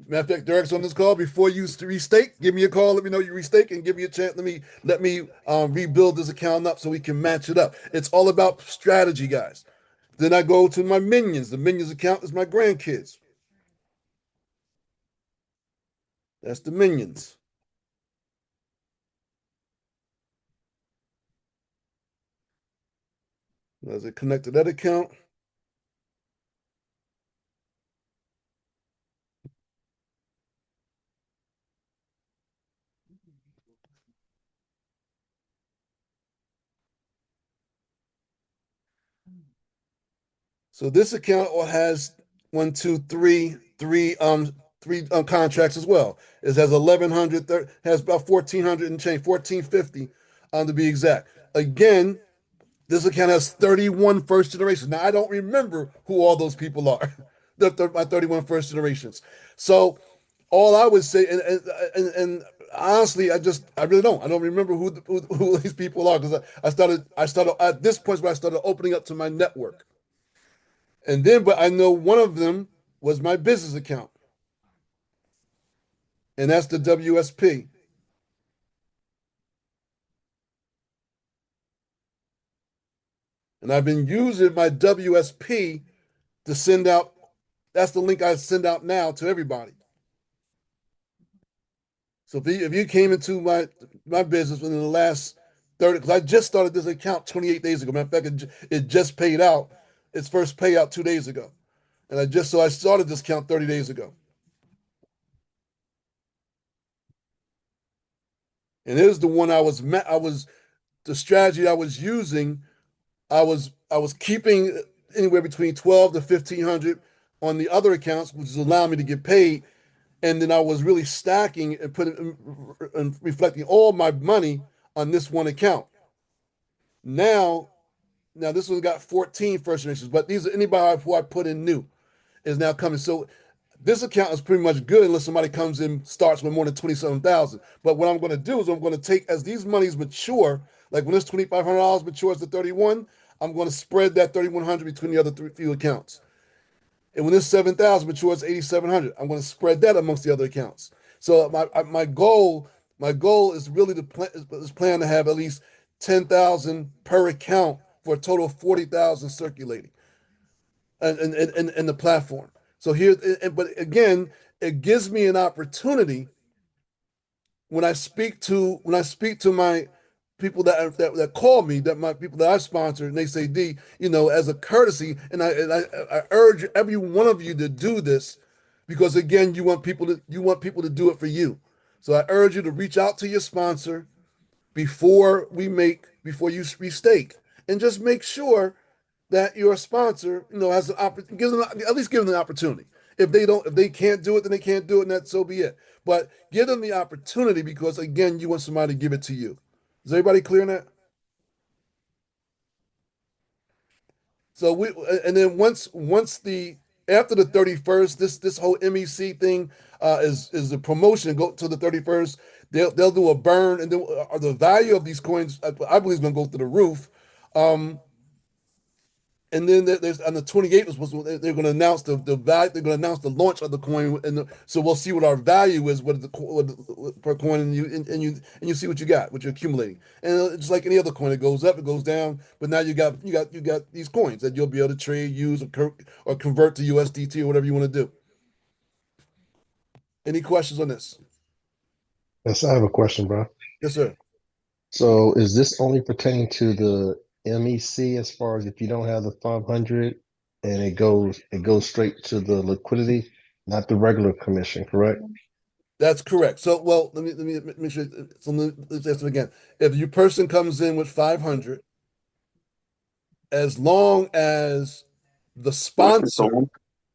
Speaker 1: Matter of fact, Derek's on this call. Before you restake, give me a call. Let me know you restake and give me a chance. Let me rebuild this account up so we can match it up. It's all about strategy, guys. Then I go to my minions. The minions account is my grandkids. That's the minions. As it connect to that account. So this account has one, two, three contracts as well. It has 1,100, has about 1,400 and change, 1,450 to be exact. Again, this account has 31 first generations. Now I don't remember who all those people are. My 31 first generations. So all I would say, and honestly, I really don't. I don't remember who these people are because I started at this point where I started opening up to my network. And then, but I know one of them was my business account, and that's the WSP. And I've been using my WSP to send out, that's the link I send out now to everybody. So if you came into my business within the last 30, because I just started this account 28 days ago. Matter of fact, it just paid out its first payout 2 days ago. And I started this account 30 days ago. And it was the one the strategy I was using. I was keeping anywhere between 12 to 1,500 on the other accounts, which is allowing me to get paid. And then I was really stacking and putting and reflecting all my money on this one account. Now, now this one's got 14 first generations, but these are anybody who I put in new is now coming. So this account is pretty much good unless somebody comes in starts with more than 27,000. But what I'm going to do is I'm going to take as these monies mature, like when this $2,500 matures to 31, I'm going to spread that 3,100 between the other few accounts. And when this 7,000 matures 8,700, I'm going to spread that amongst the other accounts. So my goal is really is plan to have at least 10,000 per account for a total of 40,000 circulating and the platform. So here, but again, it gives me an opportunity when I speak to my people that call me, that my people that I sponsor, and they say, D, as a courtesy, and I urge every one of you to do this because again, you want people to do it for you. So I urge you to reach out to your sponsor before you restake, and just make sure that your sponsor, has an opportunity, at least give them an opportunity. If they can't do it, then they can't do it, and that's so be it. But give them the opportunity because again, you want somebody to give it to you. Is everybody clear on that? So we and then once the after the 31st, this whole MEC thing is a promotion. Go to the 31st, they'll do a burn, and then the value of these coins I believe is going to go through the roof. Um, and then there's on the 28th was supposed to, they're going to announce the value. They're going to announce the launch of the coin, so we'll see what our value is, per coin, and you see what you got, what you're accumulating, and it's like any other coin. It goes up, it goes down, but now you got these coins that you'll be able to trade, use, or convert to USDT or whatever you want to do. Any questions on this?
Speaker 8: Yes, I have a question, bro.
Speaker 1: Yes, sir.
Speaker 8: So is this only pertaining to the MEC as far as if you don't have the 500 and it goes straight to the liquidity, not the regular commission, correct?
Speaker 1: That's correct. So, well, let me make sure. So let's ask it again. If your person comes in with 500, as long as the sponsor,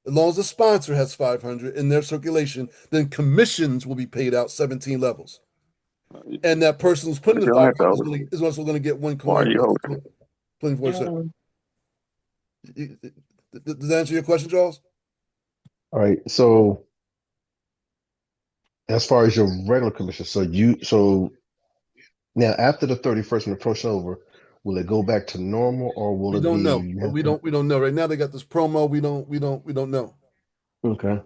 Speaker 1: as long as the sponsor has 500 in their circulation, then commissions will be paid out 17 levels. And that person who's putting the 500 is also going to get one coin. 24 cents. Does that answer your question, Charles?
Speaker 8: All right. So as far as your regular commission, so now after the 31st when the pro's over, will it go back to normal or will
Speaker 1: We
Speaker 8: it be
Speaker 1: don't know.
Speaker 8: you
Speaker 1: We
Speaker 8: have
Speaker 1: don't. We don't know. Right now they got this promo. We don't know.
Speaker 8: okay.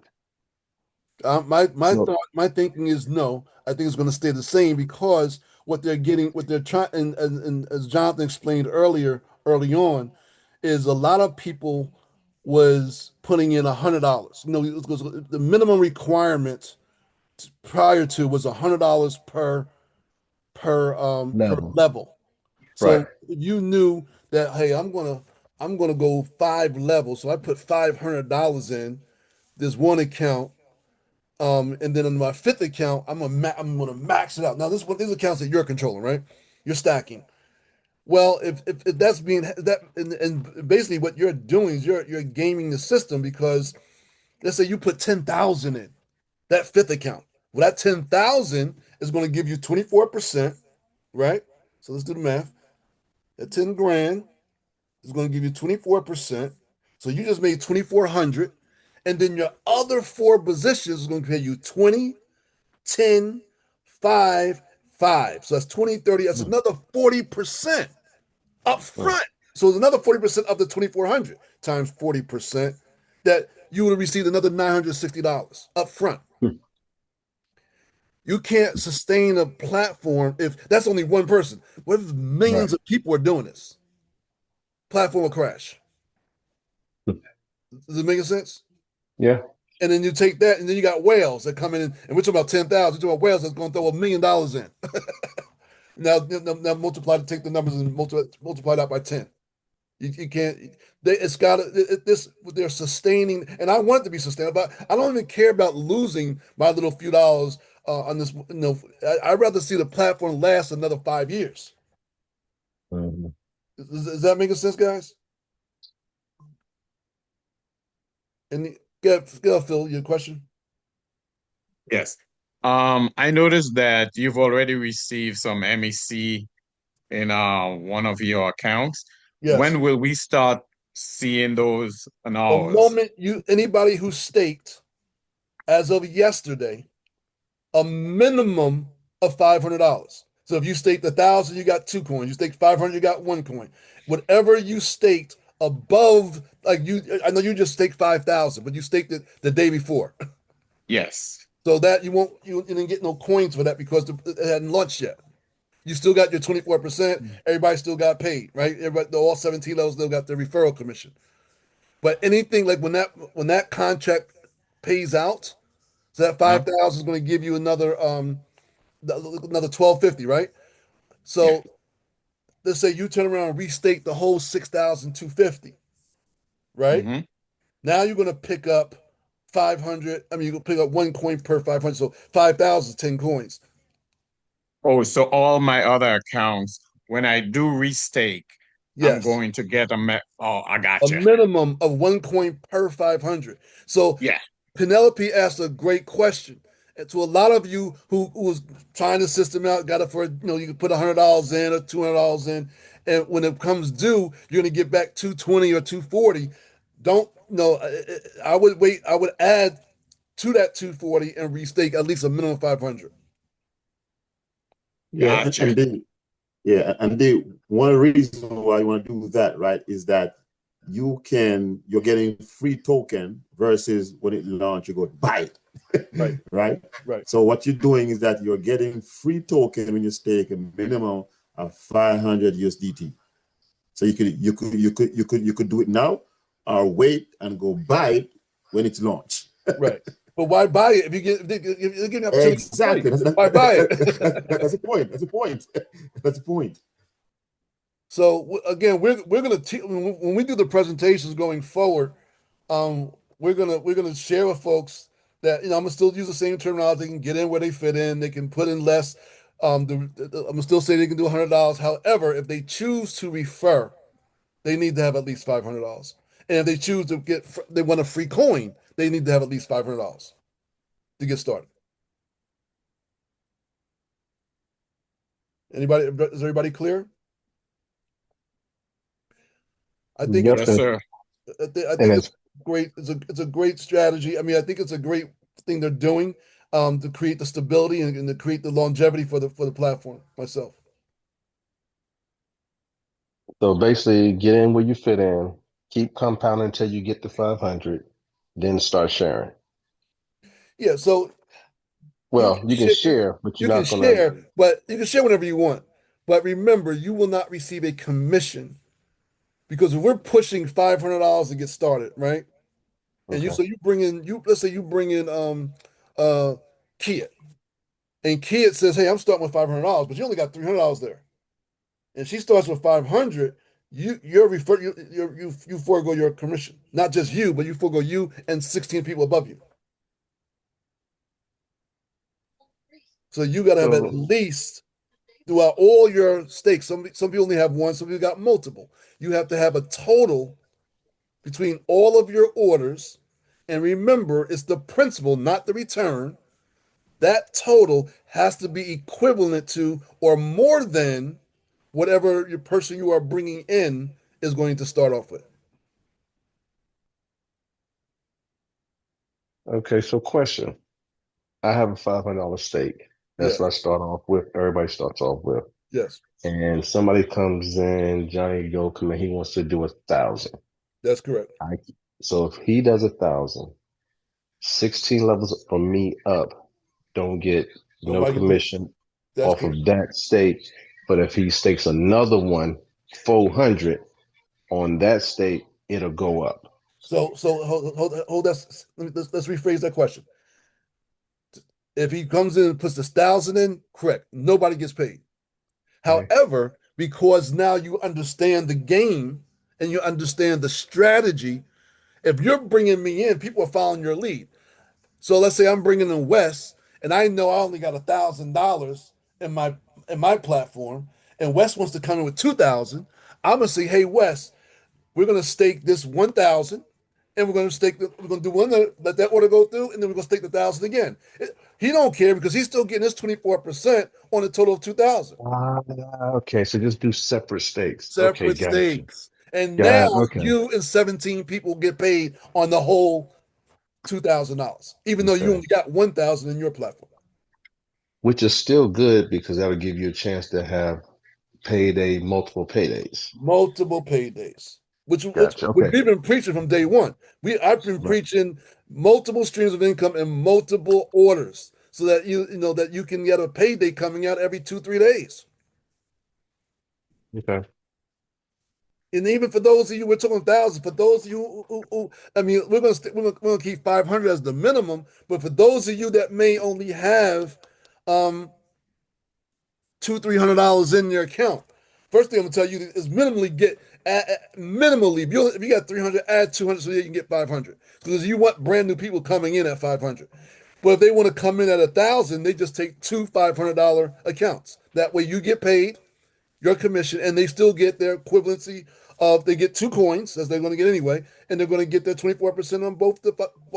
Speaker 1: My
Speaker 8: So
Speaker 1: thought, my thinking is no. I think it's going to stay the same because what they're getting, what they're trying, and as Jonathan explained early on, is a lot of people was putting in $100. The minimum requirement prior to was $100 per
Speaker 8: level.
Speaker 1: level.
Speaker 8: Right.
Speaker 1: So you knew that, hey, I'm gonna go 5 levels, so I put $500 in this one account. And then on my fifth account, I'm gonna max it out. Now these accounts that you're controlling, right? You're stacking. Well, if that's being that and basically what you're doing is you're gaming the system because let's say you put 10,000 in that fifth account. Well, that 10,000 is going to give you 24%, right? So let's do the math. That 10 grand is going to give you 24%. So you just made 2,400. And then your other four positions is going to pay you 20, 10, 5, 5. So that's 20, 30. That's another 40% up
Speaker 8: Right.
Speaker 1: front. So it's another 40% of the 2,400 times 40% that you would have received another $960 up front. You can't sustain a platform if that's only one person. What if
Speaker 8: Right.
Speaker 1: millions of people are doing this? Platform will crash. Does it make sense?
Speaker 8: Yeah.
Speaker 1: And then you take that, and then you got whales that come in, and we're talking about 10,000. We're talking about whales that's going to throw $1 million in. now multiply, take the numbers and multiply that by 10. You can't. It's got this. They're sustaining, and I want it to be sustainable. But I don't even care about losing my little few dollars on this. I'd rather see the platform last another 5 years.
Speaker 8: Mhm.
Speaker 1: Is that making sense, guys? And go, Phil, your question.
Speaker 4: Yes. I noticed that you've already received some MEC in one of your accounts.
Speaker 1: Yes.
Speaker 4: When will we start seeing those in
Speaker 1: The
Speaker 4: ours?
Speaker 1: moment anybody who staked as of yesterday a minimum of $500. So if you staked 1,000, you got 2 coins. You staked 500, you got 1 coin. Whatever you staked above, like I know you just staked 5,000, but you staked it the day before.
Speaker 4: Yes.
Speaker 1: So that you didn't get no coins for that because it hadn't launched yet. You still got your 24%. Everybody still got paid, right? Everybody, all 17 levels still got their referral commission. But anything like when that contract pays out, so that
Speaker 4: Uh-huh.
Speaker 1: 5,000 is going to give you another 1,250, right?
Speaker 4: Yeah.
Speaker 1: So let's say you turn around and restate the whole 6,250, right?
Speaker 4: Mm-hmm.
Speaker 1: Now you're going to pick up 500. I mean, you're going to pick up 1 coin per 500. So 5,000 is 10 coins.
Speaker 4: Oh, so all my other accounts, when I do restake, I'm
Speaker 1: Yes.
Speaker 4: going to get Oh, I
Speaker 1: A
Speaker 4: got you.
Speaker 1: minimum of 1 coin per 500. So
Speaker 4: Yeah.
Speaker 1: Penelope asked a great question. And to a lot of you who was trying the system out, got it for, you can put $100 in or $200 in, and when it comes due, you're going to get back 220 or 240. Don't no. I would wait. I would add to that 240 and restake at least a minimum 500.
Speaker 5: Yeah, and,
Speaker 4: Gotcha.
Speaker 5: and they yeah, and they one reason why you want to do that, right, is that you're getting free token versus when it launch, you go buy it,
Speaker 1: Right,
Speaker 5: right?
Speaker 1: right.
Speaker 5: So what you're doing is that you're getting free token when you stake a minimum of 500 USDT. So you could do it now, or wait and go buy it when it's launched.
Speaker 1: Right. But why buy it if if you're getting an opportunity for free?
Speaker 5: Exactly.
Speaker 1: Why buy it?
Speaker 5: That's the point. That's the point. That's the point.
Speaker 1: So again, we're gonna when we do the presentations going forward, we're gonna share with folks that I'm gonna still use the same terminology. They can get in where they fit in. They can put in less. I'm gonna still say they can do $100. However, if they choose to refer, they need to have at least $500. And if they choose to they want a free coin, they need to have at least $500 to get started. Anybody? Is everybody clear? I think
Speaker 8: Yep.
Speaker 1: it's
Speaker 4: Yes, sir.
Speaker 1: I
Speaker 8: And
Speaker 1: think it's
Speaker 8: it's
Speaker 1: great. It's a great strategy. I mean, I think it's a great thing they're doing to create the stability and to create the longevity for the platform. Myself,
Speaker 8: so basically get in where you fit in, keep compounding until you get to 500, then start sharing.
Speaker 1: yeah. So you
Speaker 8: Well,
Speaker 1: can
Speaker 8: you can
Speaker 1: share,
Speaker 8: share, but
Speaker 1: you
Speaker 8: you're
Speaker 1: can
Speaker 8: not gonna.
Speaker 1: share, but you can share whenever you want. But remember, you will not receive a commission because if we're pushing $500 to get started, right? And
Speaker 8: Okay.
Speaker 1: you bring in let's say you bring in uh Kia, and Kia says, hey, I'm starting with $500, but you only got $300 there. And she starts with 500, you forego your commission. Not just you, but you forego you and 16 people above you. So you got to have at
Speaker 8: So
Speaker 1: least throughout all your stakes. Some people only have one, some people got multiple. You have to have a total between all of your orders. And remember, it's the principal, not the return. That total has to be equivalent to or more than whatever your person you are bringing in is going to start off with.
Speaker 8: okay, so question. I have a $500 stake. That's what I
Speaker 1: Yes,
Speaker 8: start off with. Everybody starts off with.
Speaker 1: yes,
Speaker 8: And somebody comes in, Johnny Go come in, he wants to do 1,000.
Speaker 1: that's correct.
Speaker 8: I so if he does 1,000, 16 levels from me up don't get no
Speaker 1: Nobody can do it.
Speaker 8: commission
Speaker 1: That's
Speaker 8: off of
Speaker 1: correct.
Speaker 8: that stake. But if he stakes another one, 400 on that stake, it'll go up.
Speaker 1: So hold that. Let's rephrase that question. If he comes in and puts this 1,000 in, correct. Nobody gets paid.
Speaker 8: Okay.
Speaker 1: However, because now you understand the game and you understand the strategy, if you're bringing me in, people are following your lead. So let's say I'm bringing in Wes, and I know I only got $1,000 in my platform, and Wes wants to come in with 2,000. I'm gonna say, hey Wes, we're gonna stake this 1,000, and we're gonna do one let that order go through, and then we're gonna stake the 1,000 again. He don't care because he's still getting his 24% on a total of 2,000
Speaker 8: Ah, okay, so just do separate stakes. Okay,
Speaker 1: separate
Speaker 8: gotcha.
Speaker 1: stakes, and now
Speaker 8: Got okay.
Speaker 1: you and 17 people get paid on the whole $2,000, even though you
Speaker 8: Okay.
Speaker 1: only got 1,000 in your platform.
Speaker 8: Which is still good because that'll give you a chance to have payday, multiple paydays.
Speaker 1: Multiple paydays,
Speaker 8: Gotcha.
Speaker 1: which
Speaker 8: Okay.
Speaker 1: we've been preaching from day one. I've been
Speaker 8: Right.
Speaker 1: preaching multiple streams of income and multiple orders, so that you know that you can get a payday coming out every 2 3 days.
Speaker 8: Okay.
Speaker 1: And even for those of you, we're talking thousands. For those of you I mean, we're gonna keep 500 as the minimum. But for those of you that may only have um $200-300 in your account, first thing I'm gonna tell you is minimally minimally if you got 300, add 200 so that you can get 500. Because you want brand new people coming in at 500. But if they want to come in at 1,000, they just take two $500 accounts. That way you get paid your commission, and they still get their equivalency of they get 2 coins, as they're going to get anyway, and they're going to get their 24%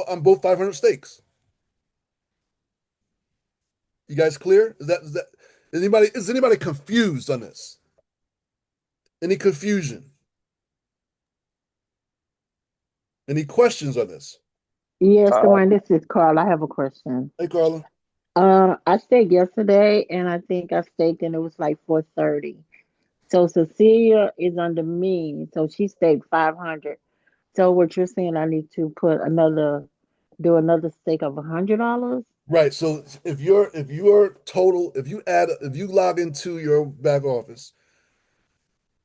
Speaker 1: on both 500 stakes. You guys clear? Is that is anybody confused on this? Any confusion? Any questions on this?
Speaker 9: Yes, Dwayne, this is Carl. I have a question.
Speaker 1: Hey, Carla.
Speaker 9: I staked yesterday, and I think I staked, and it was like 430. So Cecilia is under me, so she staked 500. So what you're saying, I need to do another stake of $100?
Speaker 1: Right. So if you log into your back office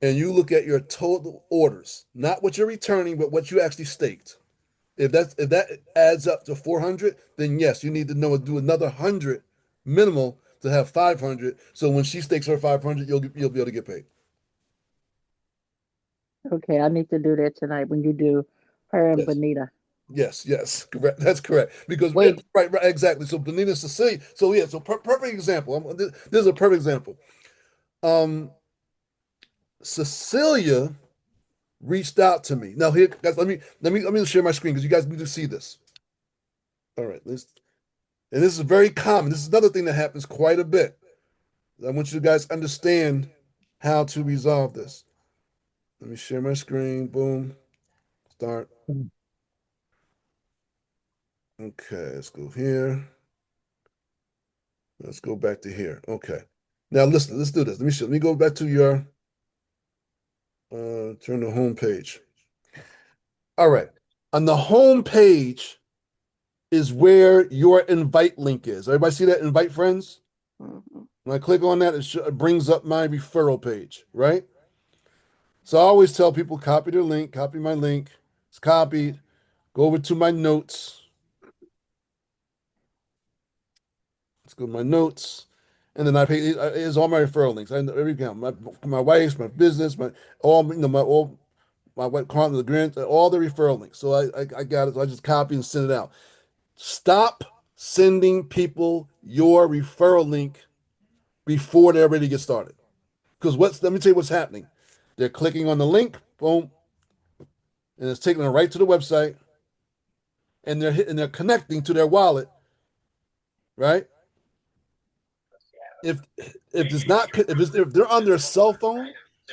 Speaker 1: and you look at your total orders, not what you're returning, but what you actually staked. If that adds up to 400, then yes, you need to do another 100 minimal to have 500. So when she stakes her 500, you'll be able to get paid.
Speaker 9: Okay, I need to do that tonight when you do her and
Speaker 1: Yes.
Speaker 9: Bonita.
Speaker 1: Yes, correct. That's correct. Because yeah,
Speaker 9: Wait,
Speaker 1: right, exactly. So Benita Cecilia. So yeah, so perfect example. This is a perfect example. Um, Cecilia reached out to me. Now here, guys, let me share my screen because you guys need to see this. All right, and this is very common. This is another thing that happens quite a bit. I want you guys to understand how to resolve this. Let me share my screen. Boom. Start. Okay, let's go here. Let's go back to here. Okay. Now listen, let's do this. Let me go back to your turn the home page. All right. On the home page is where your invite link is. Everybody see that invite friends?
Speaker 9: mhm.
Speaker 1: When I click on that, it brings up my referral page, right? So I always tell people copy their link, copy my link. It's copied. Go over to my notes. Let's go to my notes. And then I pay it's all my referral links. I know every account. My wife's, my business, my all my wife Carla, the grant, all the referral links. So I got it. So I just copy and send it out. Stop sending people your referral link before they're ready to get started. Because let me tell you what's happening. They're clicking on the link, boom, and it's taking them right to the website, and they're connecting to their wallet, right? If if they're on their cell phone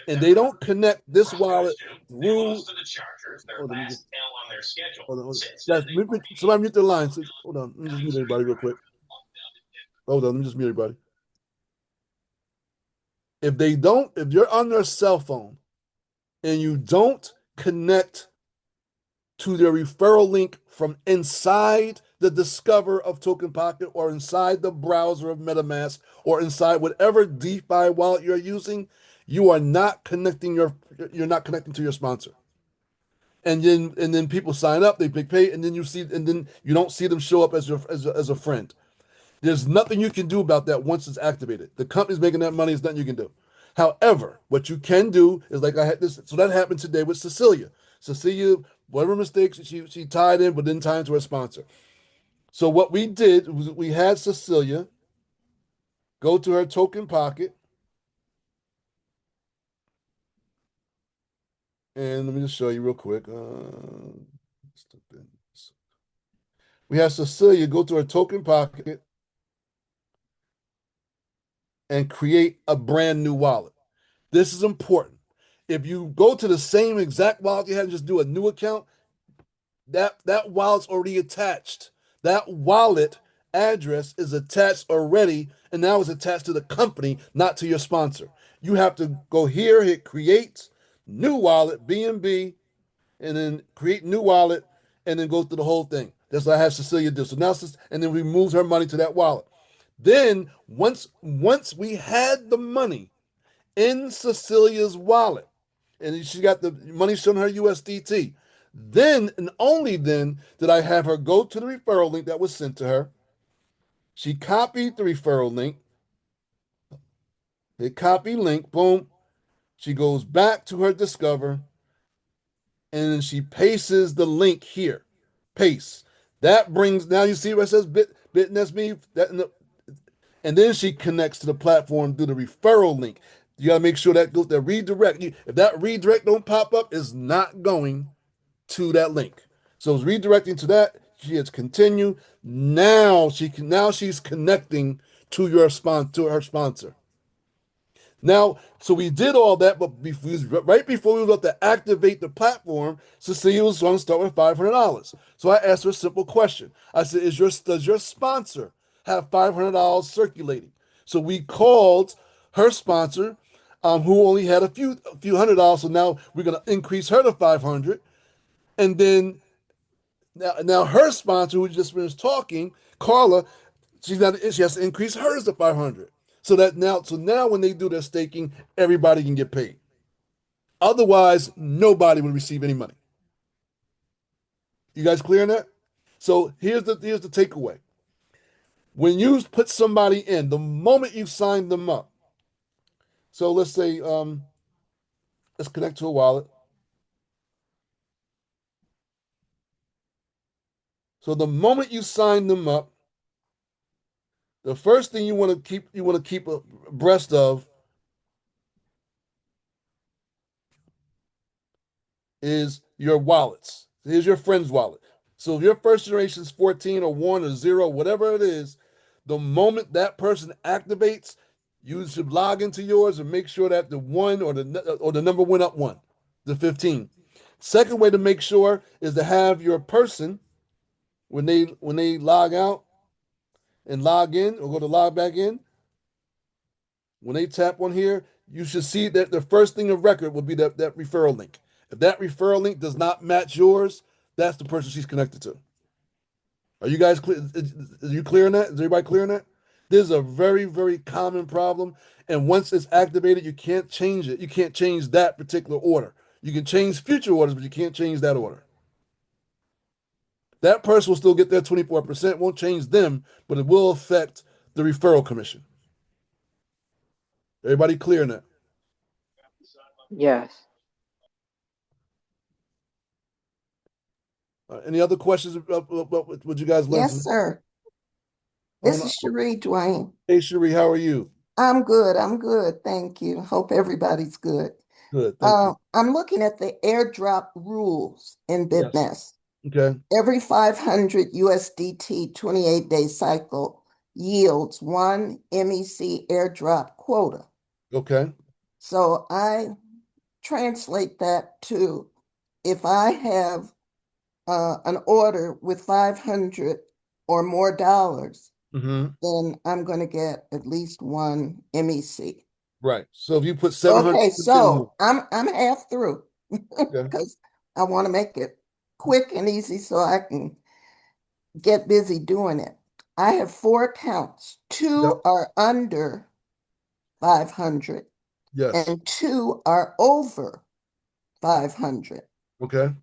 Speaker 1: and they don't connect this wallet through, hold on, let me just hold on. Guys, somebody mute their line. Hold on, let me just mute everybody real quick. Hold on, let me just mute everybody. If you're on their cell phone and you don't connect to their referral link from inside the Discover of Token Pocket or inside the browser of MetaMask or inside whatever DeFi wallet you're using, you are not connecting you're not connecting to your sponsor. And then people sign up, they pay, and then you don't see them show up as a friend. There's nothing you can do about that once it's activated. The company's making that money, there's nothing you can do. However, what you can do is like I had this, so that happened today with Cecilia. Cecilia, whatever mistakes she tied in, but didn't tie into her sponsor. So what we did was we had Cecilia go to her token pocket, and let me just show you real quick. We had Cecilia go to her token pocket and create a brand new wallet. This is important. If you go to the same exact wallet you had and just do a new account, that wallet's already attached. That wallet address is attached already, and now it's attached to the company, not to your sponsor. You have to go here, hit create, new wallet, BNB, and then create new wallet, and then go through the whole thing. That's what I have Cecilia do. So now, and then we moved her money to that wallet. Then once we had the money in Cecilia's wallet, and she got the money showing her USDT. Then and only then did I have her go to the referral link that was sent to her. She copied the referral link. Hit copy link, boom. She goes back to her Discover, and then she pastes the link here. Paste. That brings, now you see where it says Bitnest me, and then she connects to the platform through the referral link. You got to make sure that goes that redirect. If that redirect don't pop up, it's not going to that link. So it's redirecting to that. She hits continue. Now she's connecting to her sponsor. Now, so we did all that, but right before we were about to activate the platform, Cecilia was going to start with $500. So I asked her a simple question. I said, does your sponsor have $500 circulating? So we called her sponsor, who only had a few $100. So now we're going to increase her to 500. And then now her sponsor, who just finished talking, Carla, she has to increase hers to 500. So now when they do their staking, everybody can get paid. Otherwise, nobody will receive any money. You guys clear on that? So here's the takeaway. When you put somebody in, the moment you sign them up, so let's say let's connect to a wallet. So the moment you sign them up, the first thing you want to keep abreast of is your wallets. Here's your friend's wallet. So if your first generation is 14 or 1 or 0, whatever it is, the moment that person activates, you should log into yours and make sure that the one or the number went up one, the 15. Second way to make sure is to have your person when they log out and log in or go to log back in, when they tap on here, you should see that the first thing of record will be that referral link. If that referral link does not match yours, that's the person she's connected to. Are you guys clear? Are you clear on that? Is everybody clear on that? This is a very, very common problem. And once it's activated, you can't change it. You can't change that particular order. You can change future orders, but you can't change that order. That person will still get their 24%, won't change them, but it will affect the referral commission. Everybody clear on that?
Speaker 7: Yes.
Speaker 1: Any other questions about what you guys learned?
Speaker 10: Yes, sir. This is Cherie Dwayne.
Speaker 1: Hey, Cherie, how are you?
Speaker 10: I'm good. I'm good. Thank you. Hope everybody's good.
Speaker 1: Good, thank you.
Speaker 10: I'm looking at the airdrop rules in
Speaker 1: Yes.
Speaker 10: Bitnest.
Speaker 1: Okay.
Speaker 10: Every 500 USDT 28-day cycle yields one MEC airdrop quota.
Speaker 1: Okay.
Speaker 10: So I translate that to if I have an order with 500 or more dollars, then I'm going to get at least one MEC.
Speaker 1: Right. So if you put 700.
Speaker 10: Okay, so I'm half through
Speaker 1: Okay.
Speaker 10: because I want to make it quick and easy so I can get busy doing it. I have 4 accounts. 2
Speaker 1: Yep.
Speaker 10: are under 500
Speaker 1: Yes.
Speaker 10: and 2 are over 500.
Speaker 1: Okay.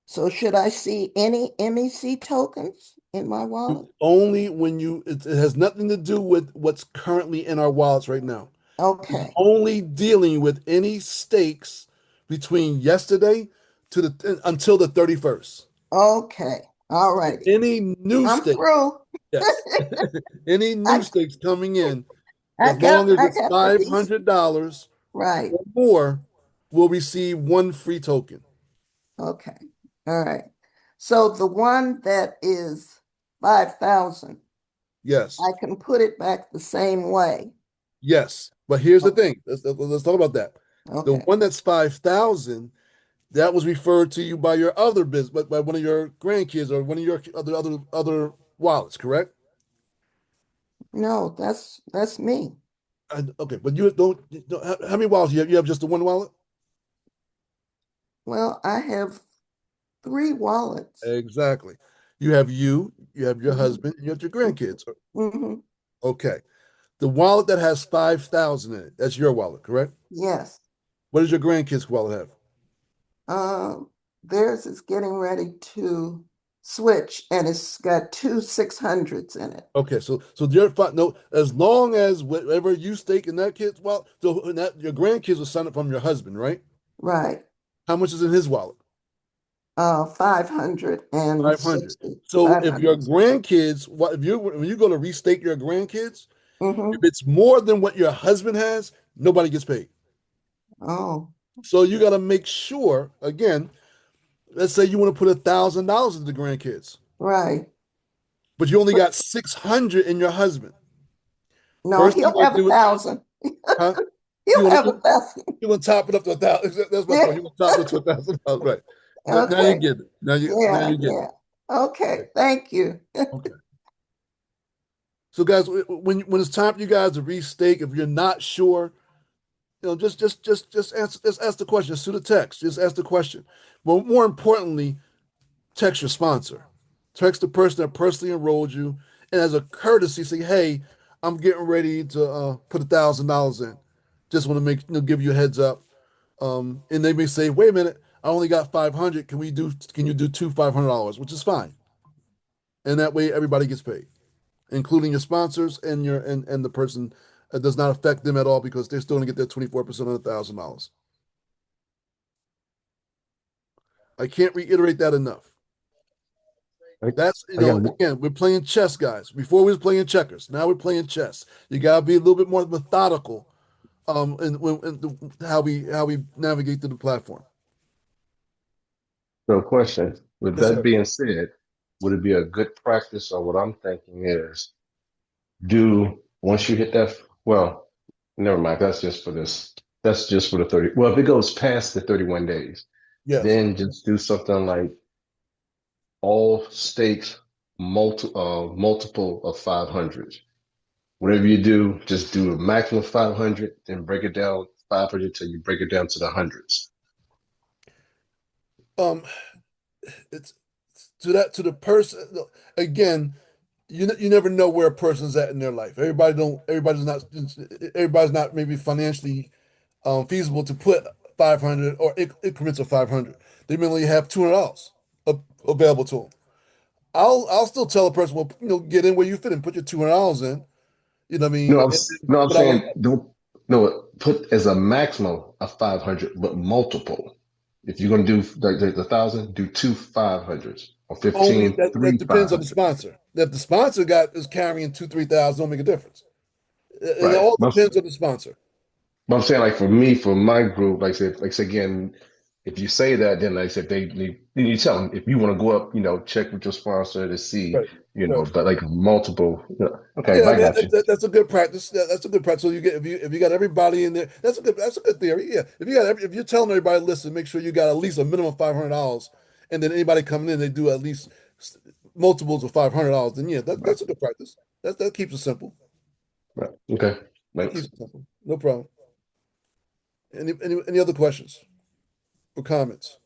Speaker 10: So should I see any MEC tokens in my wallet?
Speaker 1: Only when it has nothing to do with what's currently in our wallets right now.
Speaker 10: Okay.
Speaker 1: Only dealing with any stakes between yesterday until the 31st.
Speaker 10: Okay. All right.
Speaker 1: Any new
Speaker 10: I'm
Speaker 1: stakes.
Speaker 10: through.
Speaker 1: Yes. Any new stakes coming in,
Speaker 10: I
Speaker 1: as long as
Speaker 10: got
Speaker 1: it's
Speaker 10: at least
Speaker 1: $500
Speaker 10: right.
Speaker 1: or more, will receive one free token.
Speaker 10: Okay. All right. So the one that is 5,000,
Speaker 1: Yes.
Speaker 10: I can put it back the same way.
Speaker 1: Yes. But here's the thing. Let's talk about that. The
Speaker 10: Okay.
Speaker 1: one that's 5,000, that was referred to you by your other business, by one of your grandkids or one of your other wallets, correct?
Speaker 10: No, that's me.
Speaker 1: Okay, but you don't, how many wallets you have? You have just the one wallet?
Speaker 10: Well, I have 3 wallets.
Speaker 1: Exactly. You have your husband, and you have your grandkids.
Speaker 10: Mm-hmm.
Speaker 1: Okay. The wallet that has 5,000 in it, that's your wallet, correct?
Speaker 10: Yes.
Speaker 1: What does your grandkids' wallet have?
Speaker 10: Theirs is getting ready to switch, and it's got 2 600s in it.
Speaker 1: Okay, so your no, as long as whatever you stake in that kid's wallet, so that your grandkids will sign up from your husband, right?
Speaker 10: Right.
Speaker 1: How much is in his wallet?
Speaker 10: 560.
Speaker 1: 500. So if your grandkids, when you go to restake your grandkids, if it's more than what your husband has, Nobody gets paid.
Speaker 10: Oh,
Speaker 1: So you got to make sure, again, let's say you want to put $1,000 into the grandkids,
Speaker 10: right.
Speaker 1: but you only
Speaker 10: But
Speaker 1: got 600 in your husband.
Speaker 10: no,
Speaker 1: First thing you
Speaker 10: he'll
Speaker 1: want
Speaker 10: have
Speaker 1: to
Speaker 10: a
Speaker 1: do is,
Speaker 10: thousand.
Speaker 1: huh? You
Speaker 10: He'll
Speaker 1: want
Speaker 10: have a
Speaker 1: to
Speaker 10: thousand.
Speaker 1: you want to top it up to 1,000. That's my
Speaker 10: Yeah.
Speaker 1: point. You want to top it up to $1,000, right? Now you
Speaker 10: Okay.
Speaker 1: get it. Now
Speaker 10: Yeah.
Speaker 1: you get it.
Speaker 10: Yeah. Okay. Thank you.
Speaker 1: Okay. So guys, when it's time for you guys to restake, if you're not sure, just ask the question. Just shoot a text. Just ask the question. But more importantly, text your sponsor. Text the person that personally enrolled you, and as a courtesy, say, "Hey, I'm getting ready to put $1,000 in. Just want to give you a heads up." And they may say, "Wait a minute, I only got 500. Can you do two $500?" Which is fine, and that way everybody gets paid, including your sponsors and and the person. It does not affect them at all because they're still going to get their 24% on $1,000. I can't reiterate that enough.
Speaker 8: I,
Speaker 1: That's,
Speaker 8: I got
Speaker 1: again, we're playing chess, guys. Before we was playing checkers. Now we're playing chess. You gotta be a little bit more methodical, how we navigate through the platform.
Speaker 8: a question. With
Speaker 1: Yes,
Speaker 8: that
Speaker 1: sir.
Speaker 8: being said, would it be a good practice, or what I'm thinking is do once you hit that, well, never mind. That's just for this. That's just for the 30. Well, if it goes past the 31 days,
Speaker 1: Yes.
Speaker 8: then just do something like all stakes multiple of 500. Whatever you do, just do a maximum of 500 and break it down 500 till you break it down to the hundreds.
Speaker 1: Um, it's to the person again. You never know where a person's at in their life. Everybody's not maybe financially feasible to put 500 or increments of 500. They may only have $200 available to them. I'll still tell a person, well, get in where you fit and put your $200 in. You know what I
Speaker 8: No,
Speaker 1: mean?
Speaker 8: I'm
Speaker 1: But I like
Speaker 8: saying don't no put as a maximum of 500, but multiple. If you're gonna do like the 1,000, do two 500s or
Speaker 1: only
Speaker 8: 15,
Speaker 1: that
Speaker 8: three
Speaker 1: depends on the
Speaker 8: 500s.
Speaker 1: sponsor. If the sponsor is carrying 2, 3 thousand, don't make a difference. It
Speaker 8: Right.
Speaker 1: all depends on the sponsor.
Speaker 8: But I'm saying like for me, for my group, like I said again, if you say that, then like I said, then you tell them if you want to go up, check with your sponsor to see,
Speaker 1: Right. Right.
Speaker 8: but like multiple, okay,
Speaker 1: Yeah, I
Speaker 8: I
Speaker 1: mean
Speaker 8: got you.
Speaker 1: that's a good practice. That's a good practice. So you get if you got everybody in there, that's a good theory. Yeah, if you're telling everybody, listen, make sure you got at least a minimum of $500, and then anybody coming in, they do at least multiples of $500. Then yeah,
Speaker 8: Right,
Speaker 1: that's a good practice. That keeps it simple.
Speaker 8: right. Okay,
Speaker 1: That keeps
Speaker 8: thanks.
Speaker 1: it simple. No problem. Any other questions or comments?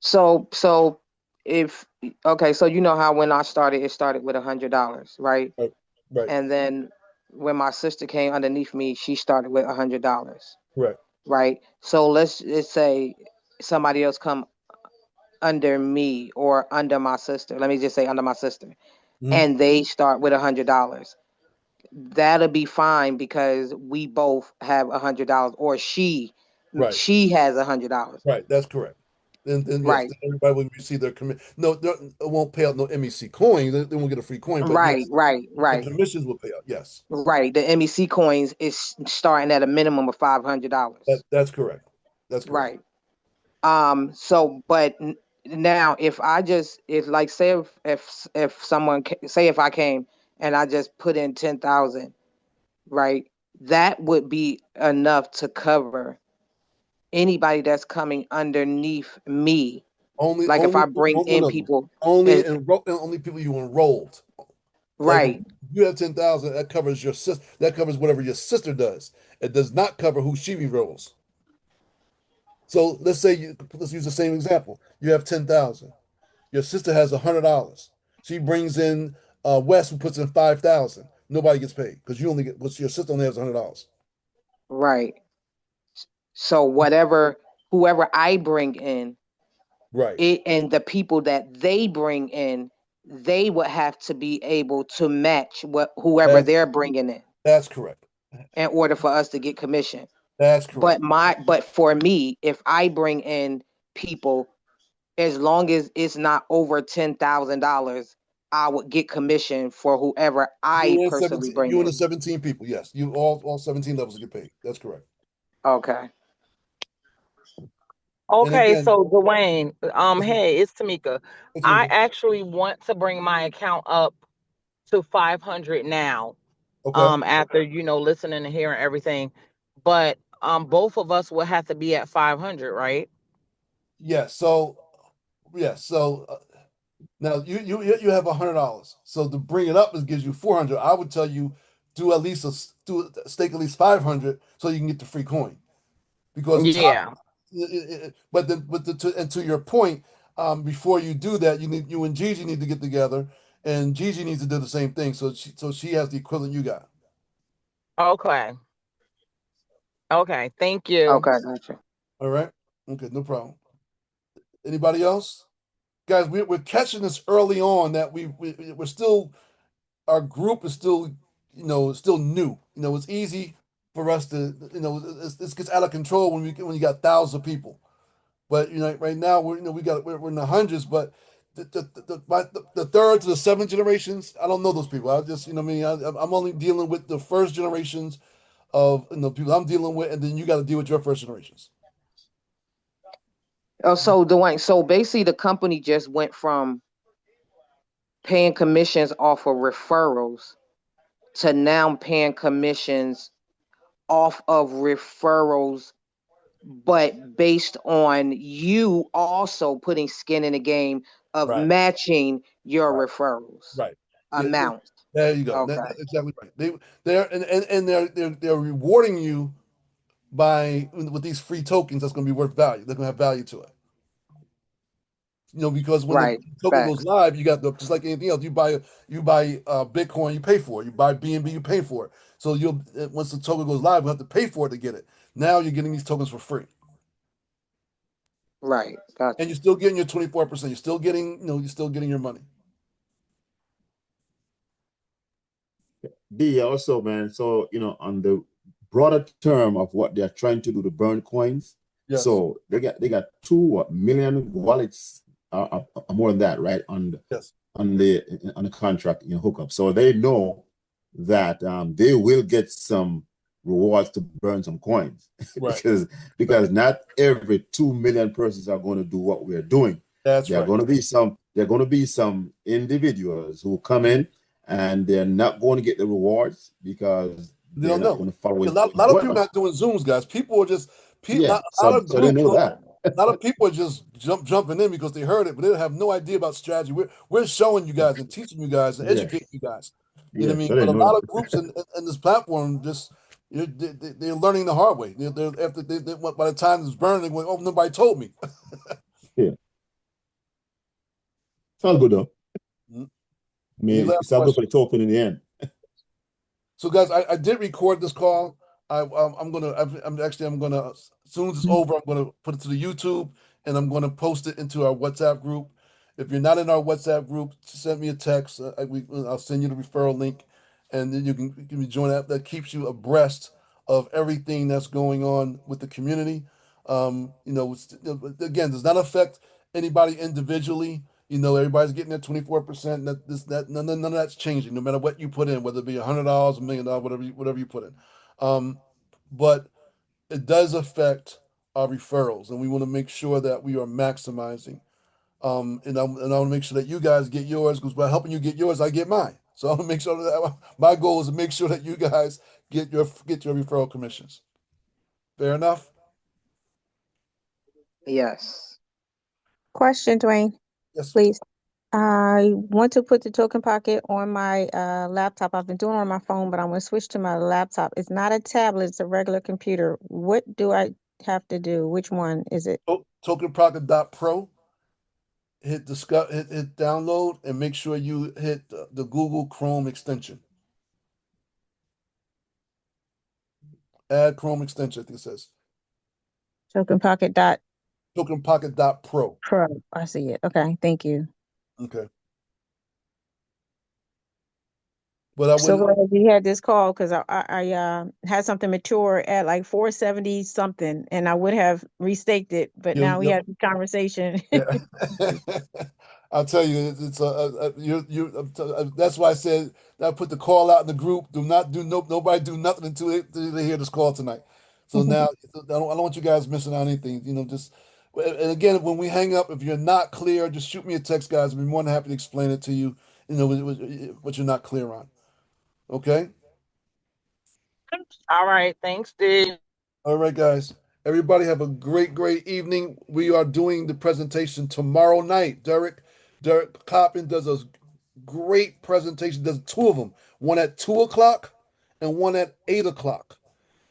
Speaker 7: So if okay, so you know how when I started, it started with $100, right?
Speaker 1: Right. Right.
Speaker 7: And then when my sister came underneath me, she started with $100,
Speaker 1: Correct.
Speaker 7: right? So let's say somebody else come under me or under my sister. Let me just say under my sister,
Speaker 1: Mhm.
Speaker 7: and they start with $100. That'll be fine because we both have $100, or
Speaker 1: Right.
Speaker 7: she has $100,
Speaker 1: Right. That's correct. Then yes,
Speaker 7: right?
Speaker 1: then everybody will receive their commit. No, it won't pay out no MEC coin. They won't get a free coin, but
Speaker 7: Right,
Speaker 1: yes,
Speaker 7: right,
Speaker 1: the
Speaker 7: right,
Speaker 1: commissions will pay out. Yes.
Speaker 7: right. The MEC coins is starting at a minimum of $500,
Speaker 1: That's correct. That's correct.
Speaker 7: right? So, but now if like say if someone say if I came and I just put in 10,000, right? That would be enough to cover anybody that's coming underneath me. Like if I bring
Speaker 1: No,
Speaker 7: in
Speaker 1: no, no.
Speaker 7: people, and
Speaker 1: Only people you enrolled. Like if
Speaker 7: right,
Speaker 1: you have 10,000, that covers your sister. That covers whatever your sister does. It does not cover who she enrolls. So let's use the same example. You have 10,000. Your sister has $100. She brings in Wes who puts in 5,000. Nobody gets paid because you only get what's your sister only has $100.
Speaker 7: right. So whoever I bring in,
Speaker 1: Right.
Speaker 7: it and the people that they bring in, they would have to be able to match what whoever
Speaker 1: That's
Speaker 7: they're bringing in
Speaker 1: that's correct.
Speaker 7: order for us to get commission.
Speaker 1: That's correct.
Speaker 7: But for me, if I bring in people, as long as it's not over $10,000, I would get commission for whoever I personally bring
Speaker 1: You and
Speaker 7: in.
Speaker 1: the 17 people, yes. You all 17 levels get paid. That's correct.
Speaker 7: Okay.
Speaker 1: And
Speaker 11: Okay,
Speaker 1: again,
Speaker 11: so Dwayne,
Speaker 1: yes, ma'am.
Speaker 11: hey, it's Tamika.
Speaker 1: Hey,
Speaker 11: I
Speaker 1: Tamika.
Speaker 11: actually want to bring my account up to 500 now.
Speaker 1: Okay.
Speaker 11: After listening and hearing everything, but both of us will have to be at 500, right?
Speaker 1: Yes. So yes. So now you have $100. So to bring it up, it gives you 400. I would tell you do at least do stake at least 500 so you can get the free coin because
Speaker 11: Yeah.
Speaker 1: and to your point, before you do that, you and Gigi need to get together, and Gigi needs to do the same thing. So she has the equivalent you got.
Speaker 11: Okay. Okay. Thank you.
Speaker 7: Okay, gotcha.
Speaker 1: All right. Okay. No problem. Anybody else? Guys, we're catching this early on that we're still our group is still still new. It's easy for us to this gets out of control when you got thousands of people. But right now we're in the hundreds. But the third to the seventh generations, I don't know those people. I just what I mean I'm only dealing with the first generations of people I'm dealing with, and then you got to deal with your first generations.
Speaker 7: Oh, so Dwayne, so basically the company just went from paying commissions off of referrals to now paying commissions off of referrals, but based on you also putting skin in the game of
Speaker 1: Right.
Speaker 7: matching your
Speaker 1: Right.
Speaker 7: referrals
Speaker 1: Right. Yeah.
Speaker 7: amount.
Speaker 1: There you go.
Speaker 7: Okay.
Speaker 1: That's exactly right. They're rewarding you by with these free tokens that's going to be worth value. They're going to have value to it. Because when the
Speaker 7: Right.
Speaker 1: token goes
Speaker 7: Facts.
Speaker 1: live, you got just like anything else. You buy Bitcoin, you pay for it. You buy BNB, you pay for it. So you'll once the token goes live, you have to pay for it to get it. Now you're getting these tokens for free,
Speaker 7: Right.
Speaker 1: and
Speaker 7: Gotcha.
Speaker 1: you're still getting your 24%. You're still getting your money.
Speaker 5: D also, man. So, on the broader term of what they're trying to do to burn coins,
Speaker 1: Yes.
Speaker 5: so they got 2 million wallets, more than that, right?
Speaker 1: Yes.
Speaker 5: On the contract hookup. So they know that they will get some rewards to burn some coins
Speaker 1: Right.
Speaker 5: because not every 2 million persons are going to do what we're doing.
Speaker 1: That's
Speaker 5: There are
Speaker 1: right.
Speaker 5: going to be some individuals who come in and they're not going to get the rewards because
Speaker 1: They
Speaker 5: they're
Speaker 1: don't
Speaker 5: not
Speaker 1: know.
Speaker 5: going to follow
Speaker 1: A
Speaker 5: it
Speaker 1: lot of people
Speaker 5: well.
Speaker 1: not doing Zooms, guys. People are just
Speaker 5: Yeah,
Speaker 1: a lot
Speaker 5: so
Speaker 1: of
Speaker 5: they
Speaker 1: groups
Speaker 5: know
Speaker 1: don't.
Speaker 5: that.
Speaker 1: A lot of people are just jumping in because they heard it, but they have no idea about strategy. We're showing you guys and teaching you guys and
Speaker 5: Yeah,
Speaker 1: educating you guys. You know what
Speaker 5: yeah,
Speaker 1: I mean?
Speaker 5: so they
Speaker 1: But a
Speaker 5: know
Speaker 1: lot
Speaker 5: that.
Speaker 1: of groups in this platform just they're learning the hard way. After by the time it's burning, they're going, "Oh, nobody told me."
Speaker 5: Yeah, sounds good though.
Speaker 1: Mhm.
Speaker 5: I
Speaker 1: Any
Speaker 5: mean,
Speaker 1: last
Speaker 5: it's all good for the
Speaker 1: questions?
Speaker 5: token in the end.
Speaker 1: So, guys, I did record this call. I'm gonna as soon as it's over, I'm gonna put it to the YouTube and I'm gonna post it into our WhatsApp group. If you're not in our WhatsApp group, send me a text. I'll send you the referral link, and then you can join that. That keeps you abreast of everything that's going on with the community. Again, does not affect anybody individually. Everybody's getting their 24%. None of that's changing, no matter what you put in, whether it be $100, $1 million, whatever you put in. Um, but it does affect our referrals, and we want to make sure that we are maximizing. And I want to make sure that you guys get yours because by helping you get yours, I get mine. So I want to make sure that my goal is to make sure that you guys get your referral commissions. Fair enough?
Speaker 7: Yes.
Speaker 12: Question, Dwayne,
Speaker 1: Yes.
Speaker 12: please. I want to put the token pocket on my laptop. I've been doing it on my phone, but I'm going to switch to my laptop. It's not a tablet, it's a regular computer. What do I have to do? Which one is it?
Speaker 1: TokenProcket.pro. Hit discuss, hit download, and make sure you hit the Google Chrome extension. Add Chrome extension, I think it says.
Speaker 12: TokenPocket.pro.
Speaker 1: TokenPocket.pro.
Speaker 12: I see it. Okay, thank you.
Speaker 1: Okay. But I
Speaker 12: So
Speaker 1: wouldn't,
Speaker 12: glad you had this call because I had something mature at like 470 something, and I would have restaked it, but
Speaker 1: you
Speaker 12: now we
Speaker 1: know,
Speaker 12: had this conversation.
Speaker 1: yeah. I'll tell you, it's that's why I said I put the call out in the group. Do not do no nobody do nothing until they hear this call tonight. So now I don't want you guys missing out on anything. Just and again, when we hang up, if you're not clear, just shoot me a text, guys. I'll be more than happy to explain it to you. What you're not clear on. Okay.
Speaker 11: All right. Thanks, D.
Speaker 1: All right, guys. Everybody have a great, great evening. We are doing the presentation tomorrow night. Derek Coppin does a great presentation. Does two of them, one at 2 o'clock and one at 8 o'clock.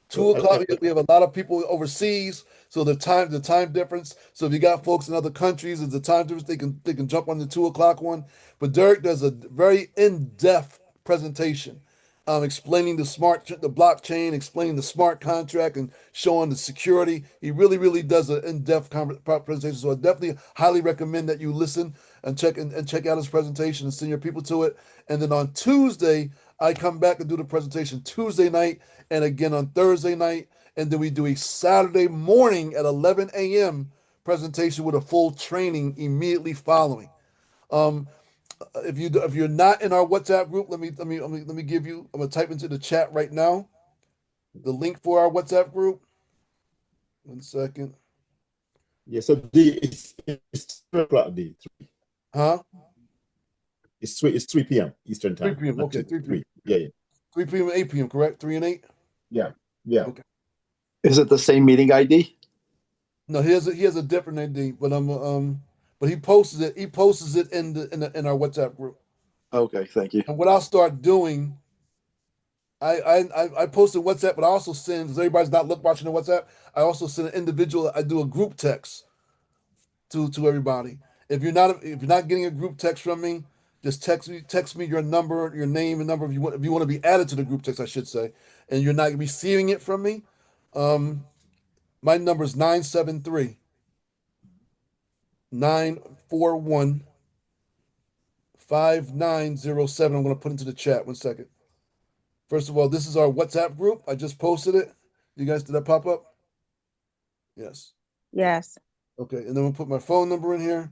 Speaker 5: So,
Speaker 1: 2 o'clock, we have a lot of people overseas, so the time difference. So if you got folks in other countries, it's the time difference. They can jump on the 2 o'clock one. But Derek does a very in-depth presentation, explaining the blockchain, explaining the smart contract, and showing the security. He really, really does an in-depth presentation. So I definitely highly recommend that you listen and check out his presentation and send your people to it. And then on Tuesday, I come back and do the presentation Tuesday night and again on Thursday night. And then we do a Saturday morning at 11 a.m. presentation with a full training immediately following. Um, if you're not in our WhatsApp group, let me give you. I'm gonna type into the chat right now the link for our WhatsApp group. 1 second.
Speaker 5: yeah, so D, it's 3 o'clock, D.
Speaker 1: Huh?
Speaker 5: It's 3 p.m. Eastern
Speaker 1: 3
Speaker 5: time,
Speaker 1: p.m.
Speaker 5: not
Speaker 1: Okay,
Speaker 5: 2,
Speaker 1: 3
Speaker 5: 3.
Speaker 1: p.m.
Speaker 5: Yeah, yeah,
Speaker 1: 3 p.m. and 8 p.m. Correct? 3 and 8.
Speaker 5: yeah, yeah.
Speaker 1: Okay.
Speaker 13: Is it the same meeting ID?
Speaker 1: No, he has a different ID, but he posts it. He posts it in our WhatsApp group.
Speaker 13: Okay, thank you.
Speaker 1: And what I'll start doing, I post in WhatsApp, but I also send because everybody's not watching the WhatsApp. I also send an individual. I do a group text to everybody. If you're not getting a group text from me, just text me your number, your name and number if you want to be added to the group text, I should say, and you're not receiving it from me. Um, my number is 973-941-5907. I'm going to put into the chat. 1 second. First of all, this is our WhatsApp group. I just posted it. You guys, did that pop up? Yes.
Speaker 12: Yes.
Speaker 1: Okay, and then we'll put my phone number in here.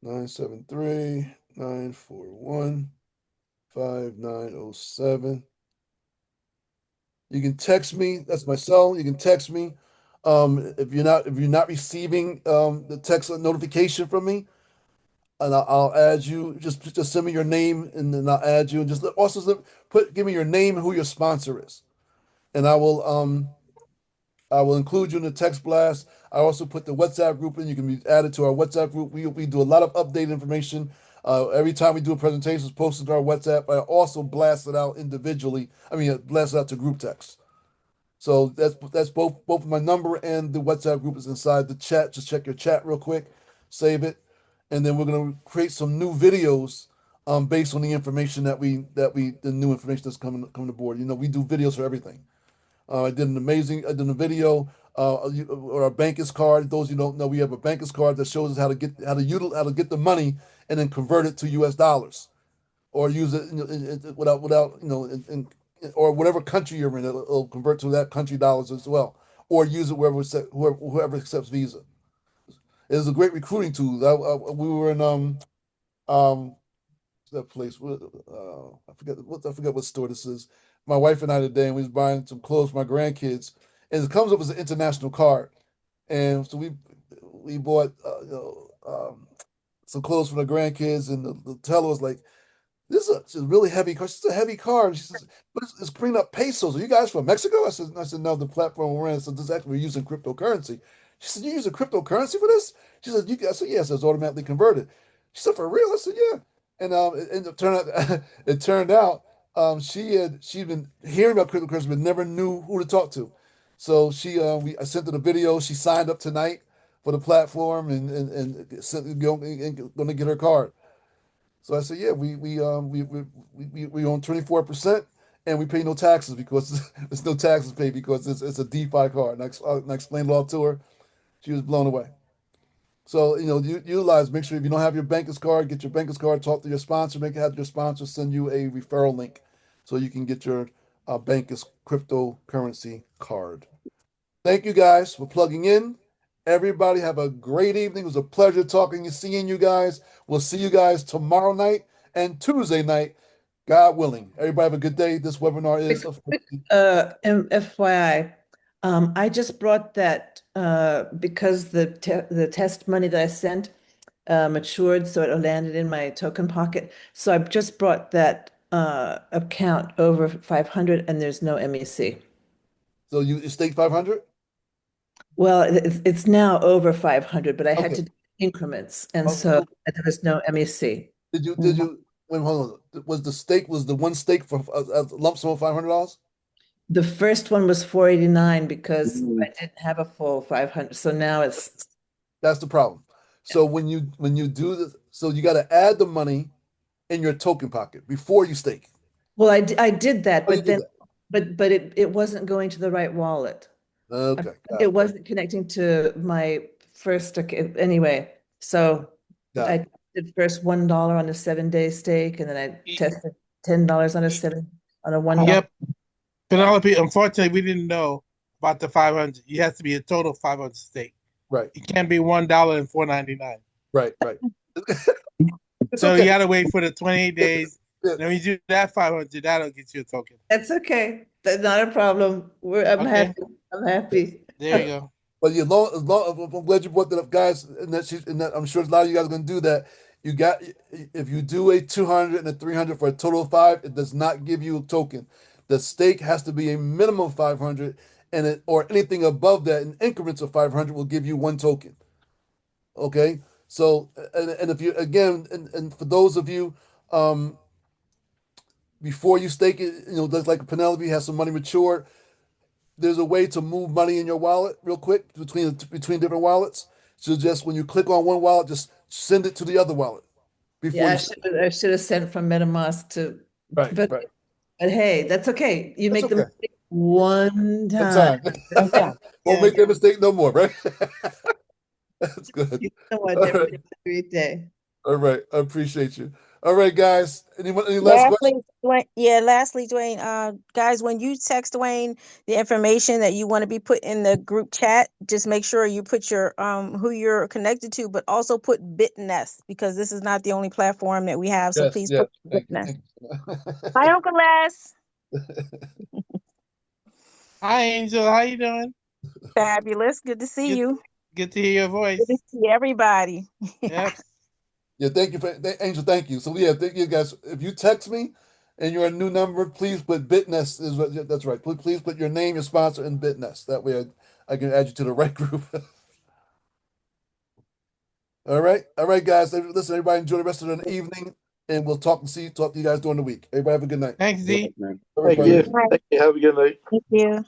Speaker 1: 973-941-5907. You can text me. That's my cell. You can text me. If you're not receiving the text notification from me, and I'll add you. Just send me your name, and then I'll add you. And give me your name and who your sponsor is, and I will include you in the text blast. I also put the WhatsApp group in. You can be added to our WhatsApp group. We do a lot of updated information. Every time we do a presentation, it's posted to our WhatsApp. I also blast it out individually. Blast it out to group text. So that's both my number and the WhatsApp group is inside the chat. Just check your chat real quick, save it, and then we're gonna create some new videos based on the information the new information that's coming aboard. We do videos for everything. I did a video or a banker's card. Those you don't know, we have a banker's card that shows us how to get the money and then convert it to U.S. dollars or use it without or whatever country you're in, it'll convert to that country dollars as well, or use it whoever accepts Visa. It is a great recruiting tool. We were in that place. I forget what store this is. My wife and I today, and we was buying some clothes for my grandkids, and it comes up as an international card, and so we bought some clothes for the grandkids, and the teller was like, "This is a really heavy car. It's a heavy car." And she says, "But it's bringing up pesos. Are you guys from Mexico?" I said, "No, the platform we're in." So this actually we're using cryptocurrency. She said, "You're using cryptocurrency for this?" She said, "I said, yes, it's automatically converted." She said, "For real?" I said, "Yeah." And it turned out she'd been hearing about cryptocurrency but never knew who to talk to. So I sent her the video. She signed up tonight for the platform and going to get her card. So I said, "Yeah, we own 24%, and we pay no taxes because there's no taxes paid because it's a DeFi card." And I explained it all to her. She was blown away. So utilize. Make sure if you don't have your banker's card, get your banker's card. Talk to your sponsor. Have your sponsor send you a referral link so you can get your banker's cryptocurrency card. Thank you guys for plugging in, Everybody have a great evening. It was a pleasure talking and seeing you guys. We'll see you guys tomorrow night and Tuesday night, God willing. Everybody have a good day. This webinar is
Speaker 6: FYI, I just brought that because the test money that I sent matured, so it landed in my token pocket. So I just brought that account over 500, and there's no MEC.
Speaker 1: So you staked 500?
Speaker 6: Well, it's now over 500, but I had
Speaker 1: Okay.
Speaker 6: to do increments, and
Speaker 1: Okay.
Speaker 6: so there was no MEC.
Speaker 1: Did you when hold on, was the one stake for a lump sum of $500?
Speaker 6: The first one was 489 because
Speaker 13: Mm.
Speaker 6: I didn't have a full 500. So now it's
Speaker 1: That's the problem. So when you do this, so you got to add the money in your token pocket before you stake.
Speaker 6: well, I did that,
Speaker 1: Oh, you
Speaker 6: but
Speaker 1: did
Speaker 6: then
Speaker 1: that.
Speaker 6: but it wasn't going to the right wallet.
Speaker 1: Okay, got
Speaker 6: It
Speaker 1: it.
Speaker 6: wasn't connecting to my first account anyway. So
Speaker 1: Got
Speaker 6: I
Speaker 1: it.
Speaker 6: did first $1 on a 7-day stake, and then I tested $10 on a $1.
Speaker 14: Yep. Penelope, unfortunately, we didn't know about the 500. You have to be a total 500 stake.
Speaker 1: Right,
Speaker 14: It can't be $1 and $4.99.
Speaker 1: right. It's
Speaker 14: So
Speaker 1: okay.
Speaker 14: you got to wait for the 28 days.
Speaker 1: Yeah.
Speaker 14: And when you do that 500, that'll get you a token.
Speaker 6: That's okay. That's not a problem. I'm
Speaker 14: Okay.
Speaker 6: happy. I'm happy.
Speaker 14: There you go.
Speaker 1: But I'm glad you brought that up, guys. And that I'm sure a lot of you guys are going to do that. You got if you do a 200 and a 300 for a total of 5, it does not give you a token. The stake has to be a minimum of 500, and or anything above that in increments of 500 will give you one token. Okay, so and if you again and for those of you before you stake it, just like Penelope has some money matured. There's a way to move money in your wallet real quick between different wallets. So just when you click on one wallet, just send it to the other wallet before
Speaker 6: Yeah,
Speaker 1: you.
Speaker 6: I should have sent from MetaMask to,
Speaker 1: Right,
Speaker 6: but
Speaker 1: right.
Speaker 6: hey, that's okay. You
Speaker 1: That's
Speaker 6: make the
Speaker 1: okay.
Speaker 6: mistake one
Speaker 1: One
Speaker 6: time.
Speaker 1: time.
Speaker 11: Okay.
Speaker 1: Won't
Speaker 6: Yeah.
Speaker 1: make that mistake no more, right? That's good.
Speaker 6: Thank you so much.
Speaker 1: All right.
Speaker 6: Everybody have a great day.
Speaker 1: All right. I appreciate you. All right, guys. Any last questions?
Speaker 12: Lastly, Dwayne, yeah, lastly, Dwayne, guys, when you text Dwayne the information that you want to be put in the group chat, just make sure you put your who you're connected to, but also put Bitnest because this is not the only platform that we have. So
Speaker 1: Yes,
Speaker 12: please
Speaker 1: yes.
Speaker 12: put
Speaker 1: Thank you.
Speaker 12: Bitnest.
Speaker 1: Thank you.
Speaker 12: Hi, Uncle Les.
Speaker 14: Hi, Angel. How you doing?
Speaker 12: Fabulous. Good to see
Speaker 14: Good,
Speaker 12: you.
Speaker 14: good to hear your
Speaker 12: Good to
Speaker 14: voice.
Speaker 12: see everybody.
Speaker 14: Yep.
Speaker 1: Yeah, thank you Angel. Thank you. So yeah, thank you guys. If you text me and you're a new number, please put Bitnest. That's right. Please put your name, your sponsor, and Bitnest. That way, I can add you to the right group. All right, guys. Listen, everybody, enjoy the rest of the evening, and we'll talk to you guys during the week. Everybody have a good night.
Speaker 14: Thanks, Z.
Speaker 1: All right,
Speaker 13: Thank you.
Speaker 1: buddy.
Speaker 12: Right.
Speaker 13: Thank you. Have a good night.
Speaker 12: Thank you.